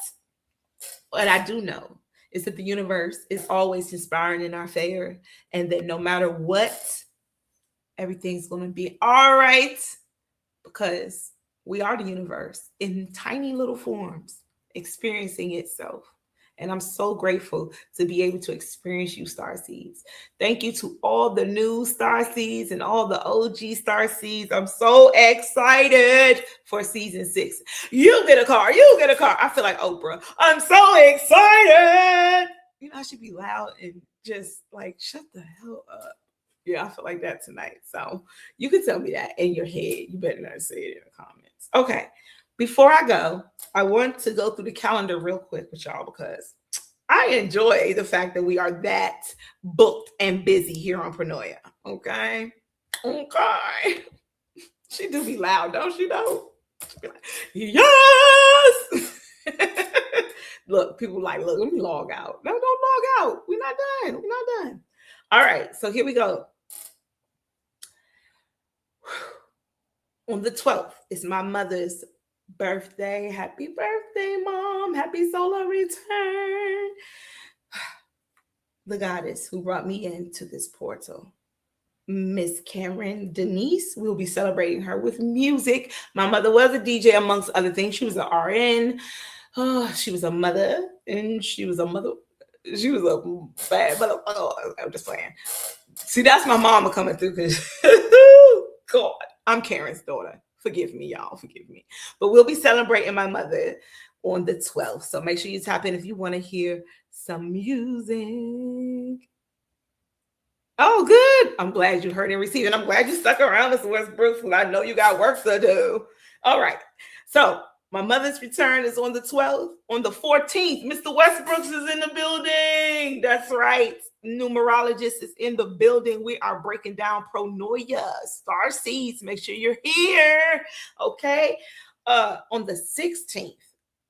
S8: what I do know is that the universe is always conspiring in our favor, and that no matter what, everything's going to be all right, because we are the universe in tiny little forms experiencing itself. And I'm so grateful to be able to experience you, Starseeds. Thank you to all the new Starseeds and all the OG Starseeds. I'm so excited for season 6. You get a car. You get a car. I feel like Oprah. I'm so excited. You know, I should be loud and just like, shut the hell up. Yeah, I feel like that tonight. So you can tell me that in your head. You better not say it in the comments. Okay. Before I go, I want to go through the calendar real quick with y'all because I enjoy the fact that we are that booked and busy here on Pronoia. Okay. She do be loud, don't she though? She be like, yes. Look, people like, look, let me log out. No, don't log out. We're not done. We're not done. All right. So here we go. On the 12th is my mother's birthday. Happy birthday, Mom. Happy solar return. The goddess who brought me into this portal, Miss Karen Denise. We'll be celebrating her with music. My mother was a DJ, amongst other things. She was an RN. Oh, she was a mother, and she was a mother. She was a bad mother. Oh, I'm just playing. See, that's my mama coming through because, God, I'm Karen's daughter. Forgive me, y'all. Forgive me. But we'll be celebrating my mother on the 12th. So make sure you tap in if you want to hear some music. Oh, good. I'm glad you heard and received. And I'm glad you stuck around, Mr. Westbrook, because I know you got work to do. All right. So my mother's return is on the 12th. On the 14th, Mr. Westbrooks is in the building. That's right. Numerologist is in the building. We are breaking down Pronoia, Starseeds. Make sure you're here. Okay. On the 16th,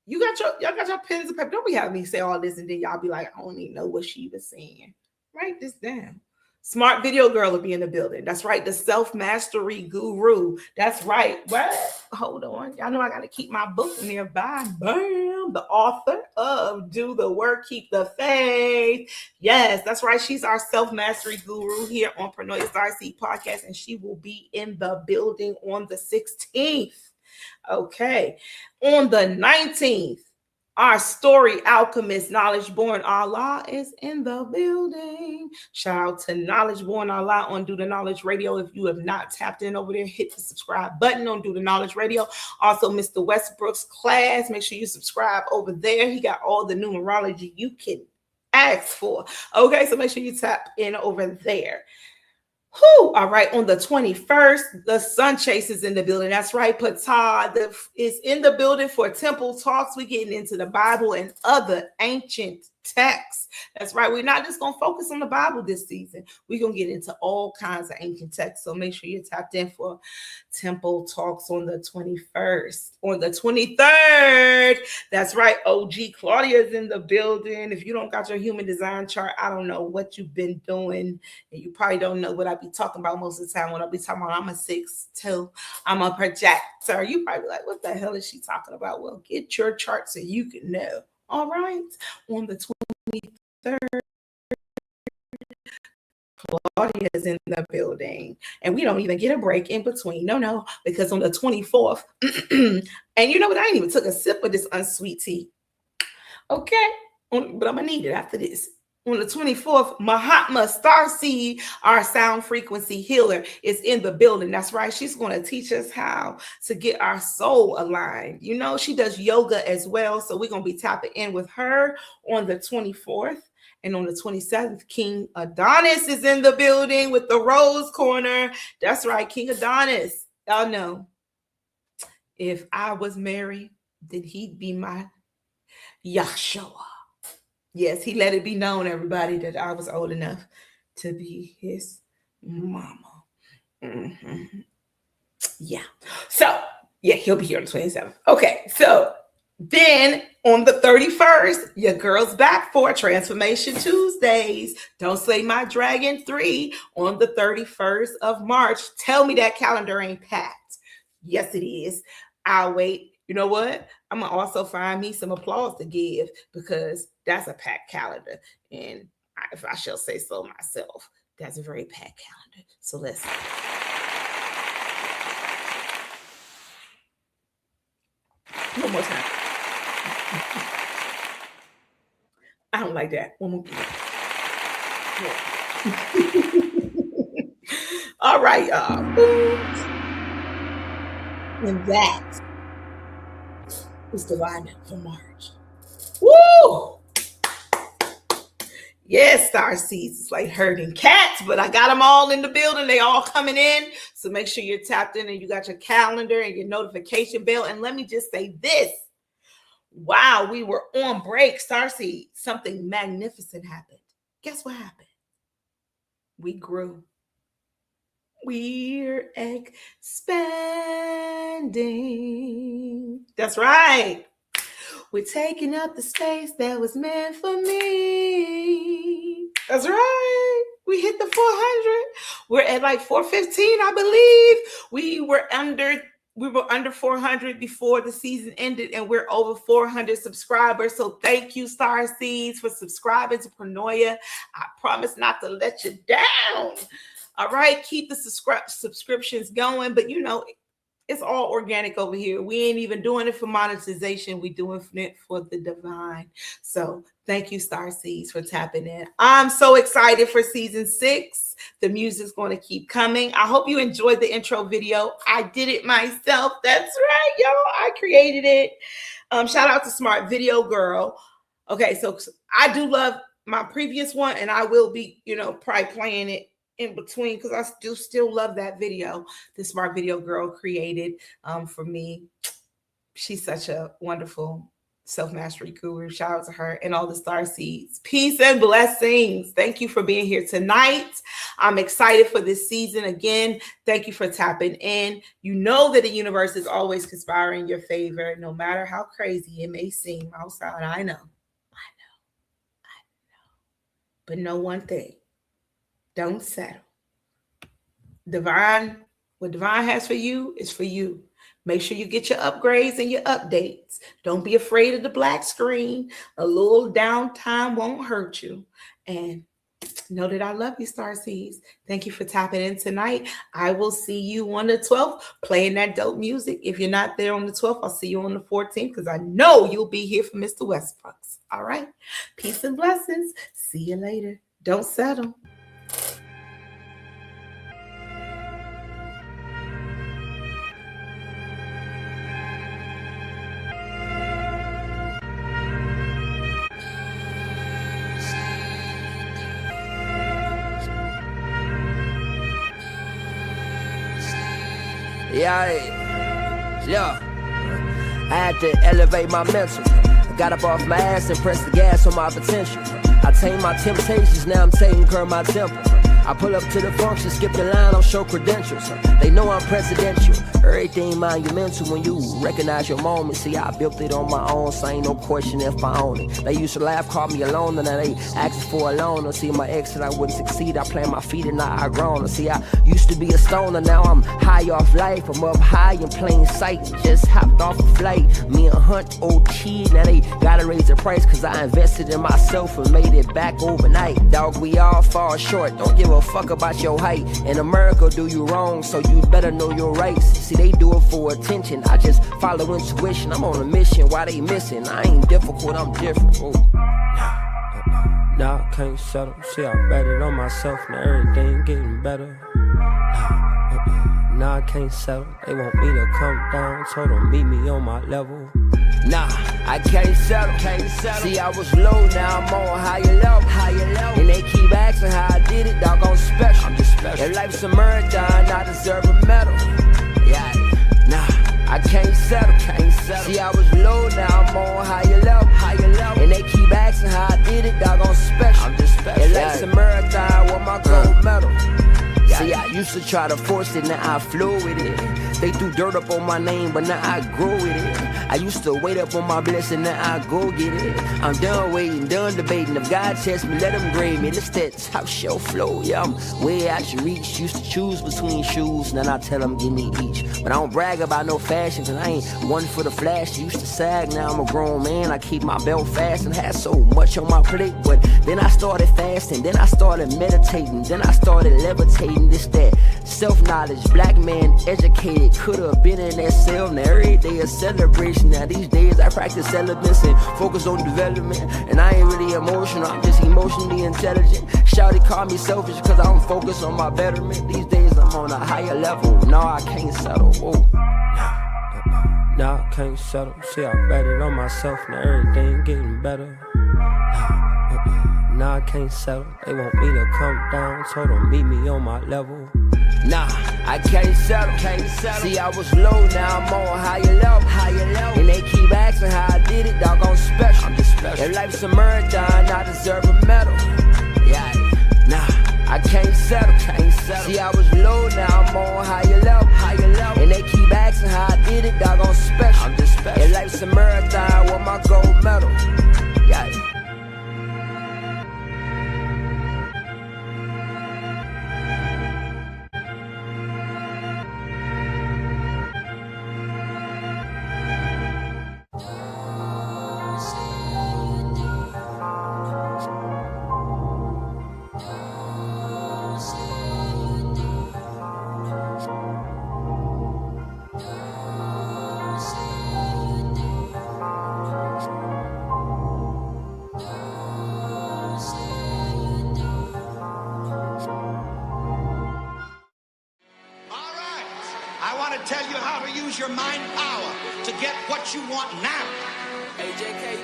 S8: y'all got your pens and paper. Don't be having me say all this and then y'all be like, I don't even know what she was saying. Write this down. Smart Video Girl will be in the building. That's right. The self-mastery guru. That's right. What? Hold on. Y'all know I got to keep my book nearby. Bam. The author of Do the Work, Keep the Faith. Yes, that's right. She's our self-mastery guru here on Pronoia Starseed podcast, and she will be in the building on the 16th. Okay. On the 19th, our story alchemist, Knowledge Born Allah, is in the building. Shout out to Knowledge Born Allah on Do the Knowledge Radio. If you have not tapped in over there, hit the subscribe button on Do the Knowledge Radio. Also, Mr. Westbrook's class, make sure you subscribe over there. He got all the numerology you can ask for. Okay, so make sure you tap in over there. Whew. All right, on the 21st, the Sun Chase is in the building. That's right, Patah is in the building for Temple Talks. We're getting into the Bible and other ancient texts. That's right. We're not just going to focus on the Bible this season. We're going to get into all kinds of ancient texts. So make sure you're tapped in for Temple Talks on the 21st. On the 23rd, that's right, OG Claudia is in the building. If you don't got your human design chart, I don't know what you've been doing. And you probably don't know what I be talking about most of the time. When I be talking about I'm a 6'2", I'm a projector. You probably be like, what the hell is she talking about? Well, get your chart so you can know. All right. On the 23rd, Claudia is in the building. And we don't even get a break in between. No, because on the 24th, and you know what? I ain't even took a sip of this unsweet tea. Okay. But I'm going to need it after this. On the 24th, Mahatma Starseed, our sound frequency healer, is in the building. That's right. She's going to teach us how to get our soul aligned. You know, she does yoga as well. So we're going to be tapping in with her on the 24th. And on the 27th, King Adonis is in the building with the Rose Corner. That's right, King Adonis. Y'all know, if I was married, then he'd be my Yahshua. Yes, he let it be known, everybody, that I was old enough to be his mama. Mm-hmm. Yeah. So, yeah, he'll be here on the 27th. Okay, so then on the 31st, your girl's back for Transformation Tuesdays. Don't Slay My Dragon 3 on the 31st of March. Tell me that calendar ain't packed. Yes, it is. I'll wait. You know what? I'm going to also find me some applause to give because that's a packed calendar. And if I shall say so myself, that's a very packed calendar. So let's. One more time. I don't like that. One more time. Yeah. All right, y'all. And that is the lineup for March. Woo! Yes, Starseeds. It's like herding cats, but I got them all in the building. They all coming in. So make sure you're tapped in and you got your calendar and your notification bell. And let me just say this. Wow, we were on break, Starseed. Something magnificent happened. Guess what happened? We grew. We're expanding. That's right. We're taking up the space that was meant for me. That's right. We hit the 400. We're at like 415, I believe. We were under 400 before the season ended, and we're over 400 subscribers. So thank you, Starseeds, for subscribing to Pronoia. I promise not to let you down. All right, keep the subscriptions going, but you know, it's all organic over here. We ain't even doing it for monetization. We doing it for the divine. So thank you, Starseeds, for tapping in. I'm so excited for season 6. The music's going to keep coming. I hope you enjoyed the intro video. I did it myself. That's right, y'all. I created it. Shout out to Smart Video Girl. Okay, so I do love my previous one, and I will be, probably playing it in between because I still love that video the Smart Video Girl created for me. She's such a wonderful self-mastery guru. Shout out to her and all the Starseeds. Peace and blessings. Thank you for being here tonight. I'm excited for this season. Again, thank you for tapping in. You know that the universe is always conspiring in your favor, no matter how crazy it may seem outside. I know. But know one thing. Don't settle. Divine, what Divine has for you is for you. Make sure you get your upgrades and your updates. Don't be afraid of the black screen. A little downtime won't hurt you. And know that I love you, Starseeds. Thank you for tapping in tonight. I will see you on the 12th playing that dope music. If you're not there on the 12th, I'll see you on the 14th because I know you'll be here for Mr. Westbrook's. All right. Peace and blessings. See you later. Don't settle.
S2: Yeah. I had to elevate my mental. I got up off my ass and pressed the gas on my potential. I tamed my temptations, now I'm taking care of my temple. I pull up to the function, skip the line, I'll show credentials. They know I'm presidential. Everything monumental when you recognize your moment. See, I built it on my own, so ain't no question if I own it. They used to laugh, call me alone, and now they asking for a loan. See, my ex said I wouldn't succeed. I plant my feet and now I grown. See, I used to be a stoner, now I'm high off life. I'm up high in plain sight, just hopped off a flight. Me and Hunt OT, now they gotta raise the price, cause I invested in myself and made it back overnight. Dog, we all fall short, don't give a fuck about your height. In America, do you wrong, so you better know your rights. See, they do it for attention, I just follow intuition. I'm on a mission, why they missing? I ain't difficult, I'm different. Nah, I can't settle. See, I bet it on myself, now everything getting better. Nah, I can't settle. They want me to come down, told them meet me on my level. Nah, I can't settle. See, I was low, now I'm on higher level. And they keep asking how I did it, dog, I'm special. I'm just special. If life's a marathon, I deserve a medal. Yeah, nah, I can't settle. See, I was low, now I'm on higher level. And they keep asking how I did it, dog, I'm special. I'm just special. If life's a marathon, with my gold medal. See, I used to try to force it, now I flow with it. They threw dirt up on my name, but now I grow with it. I used to wait up on my blessing, now I go get it. I'm done waiting, done debating. If God tests me, let him grade me. It's that top shelf flow, yeah, I'm way out your reach. Used to choose between shoes, now I tell them give me each. But I don't brag about no fashion, cause I ain't one for the flash. Used to sag, now I'm a grown man. I keep my belt fast and had so much on my plate. But then I started fasting, then I started meditating, then I started levitating. This that self-knowledge, black man educated, could've been in that cell. Now every day a celebration. Now these days I practice celibacy and focus on development. And I ain't really emotional, I'm just emotionally intelligent. Shawty call me selfish cause I don't focus on my betterment. These days I'm on a higher level. No, I can't settle. Nah, I can't settle. See, I bet it on myself, now everything getting better. Nah, I can't settle. They want me to come down, told them meet me on my level. Nah, I can't settle. See, I was low, now I'm on higher level. And they keep asking how I did it, dog, I'm special. I'm just special. If life's a marathon, I deserve a medal. Yeah, nah, I can't settle. See, I was low, now I'm on higher level. And they keep asking how I did it, dog, I'm special. I'm just special. If life's a marathon, with my gold medal. Yeah.
S1: Tell you how to use your mind power to get what you want now.
S6: AJK.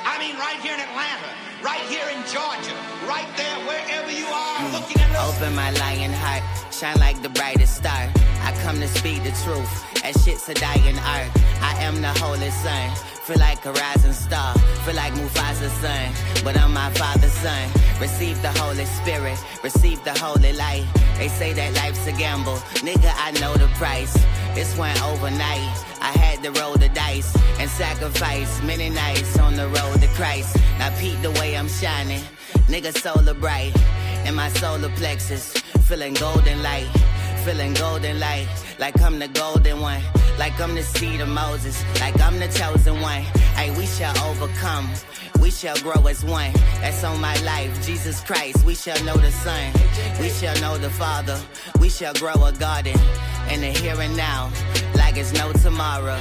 S1: I mean, right here in Atlanta, right here in Georgia, right there, wherever you are, looking at us.
S3: Open my lion heart, shine like the brightest star. I come to speak the truth, as shit's a dying art. I am the holy son, feel like a rising star, feel like Mufasa's son, but I'm my father's son. Receive the Holy Spirit, receive the holy light. They say that life's a gamble, nigga, I know the price. This went overnight, I had to roll the dice and sacrifice many nights on the road to Christ. Now peep the way I'm shining, nigga solar bright. in my solar plexus. Feeling golden light, like I'm the golden one, like I'm the seed of Moses, like I'm the chosen one. Hey, we shall overcome, we shall grow as one. That's on my life, Jesus Christ. We shall know the Son, we shall know the Father. We shall grow a garden in the here and now, like it's no tomorrow.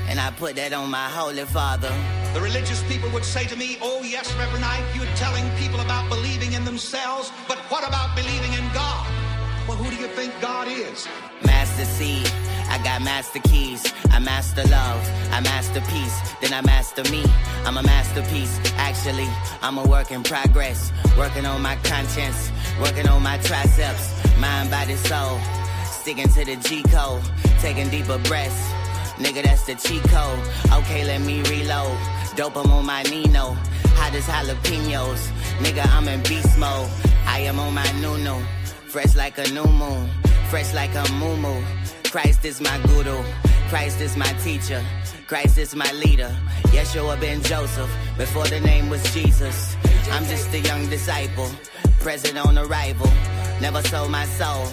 S3: And I put that on my Holy Father.
S1: The religious people would say to me, oh yes, Reverend Ike, you're telling people about believing in themselves, but what about believing in God? Well, who do you think God is?
S3: Master seed, I got master keys. I master love, I master peace, then I master me. I'm a masterpiece, actually, I'm a work in progress. Working on my conscience, working on my triceps. Mind, body, soul, sticking to the G code, taking deeper breaths. Nigga, that's the cheat code. Okay, let me reload. Dope, I'm on my Nino. Hot as jalapenos. Nigga, I'm in beast mode. I am on my new. Fresh like a new moon. Fresh like a moo-moo. Christ is my guru. Christ is my teacher. Christ is my leader. Yeshua ben Joseph. Before the name was Jesus. I'm just a young disciple. Present on arrival. Never sold my soul.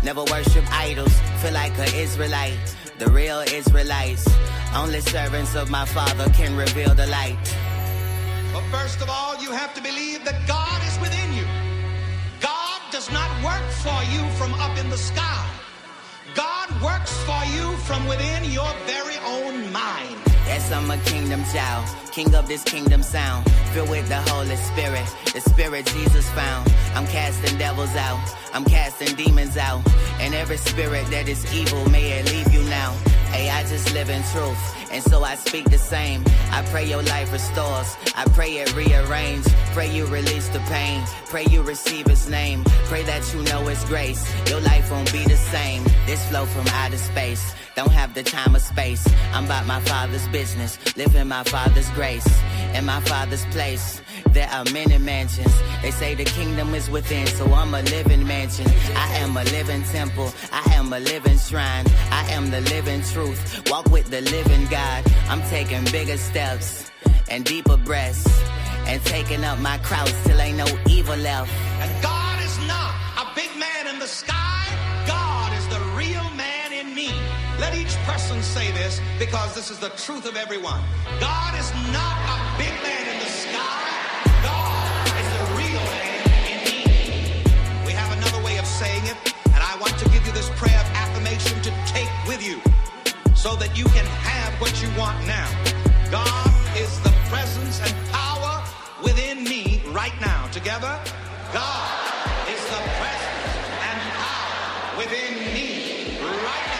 S3: Never worship idols. Feel like an Israelite. The real Israelites, only servants of my Father can reveal the light.
S1: But first of all, you have to believe that God is within you. God does not work for you from up in the sky. God works for you from within your very own mind.
S3: Yes, I'm a kingdom child, king of this kingdom sound, filled with the Holy Spirit, the Spirit Jesus found. I'm casting devils out, I'm casting demons out, and every spirit that is evil, may it leave you now. Hey, I just live in truth, and so I speak the same. I pray your life restores, I pray it rearrange. Pray you release the pain, pray you receive His name. Pray that you know His grace, your life won't be the same. This flow from outer space, don't have the time or space. I'm about my Father's business, live in my Father's grace. In my Father's place, there are many mansions. They say the kingdom is within, so I'm a living mansion. I am a living temple, I am a living shrine. I am the living truth, walk with the living God. I'm taking bigger steps and deeper breaths, and taking up my cross till ain't no evil left.
S1: And God is not a big man in the sky. God is the real man in me. Let each person say this, because this is the truth of everyone. God is not a big man in the sky. God is the real man in me. We have another way of saying it, and I want to give you this prayer of affirmation to take with you so that you can have what you want now. God is the presence and power within me right now. Together, God is the presence and power within me right now.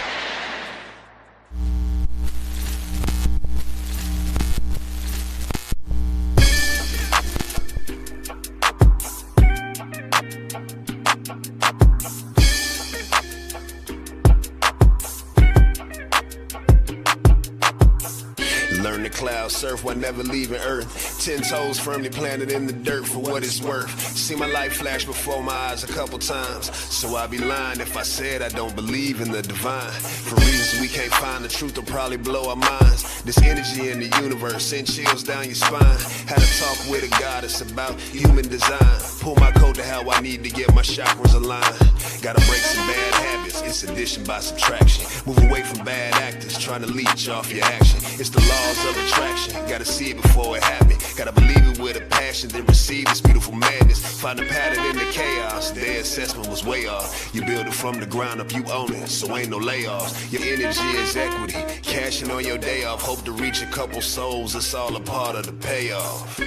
S7: Learn to cloud surf while never leaving Earth. 10 toes firmly planted in the dirt for what it's worth. See my life flash before my eyes a couple times, so I'd be lying if I said I don't believe in the divine. For reasons we can't find, the truth will probably blow our minds. This energy in the universe send chills down your spine. Had a talk with a goddess about human design. Pull my coat to how I need to get my chakras aligned. Gotta break some bad habits, it's addition by subtraction. Move away from bad actors, trying to leech off your action. It's the laws of attraction, gotta see it before it happens. Gotta believe it with a passion, then receive this beautiful madness. Find a pattern in the chaos, their assessment was way off. You build it from the ground up, you own it, so ain't no layoffs. Your energy is equity, cashing on your day off. Hope to reach a couple souls, it's all a part of the payoff.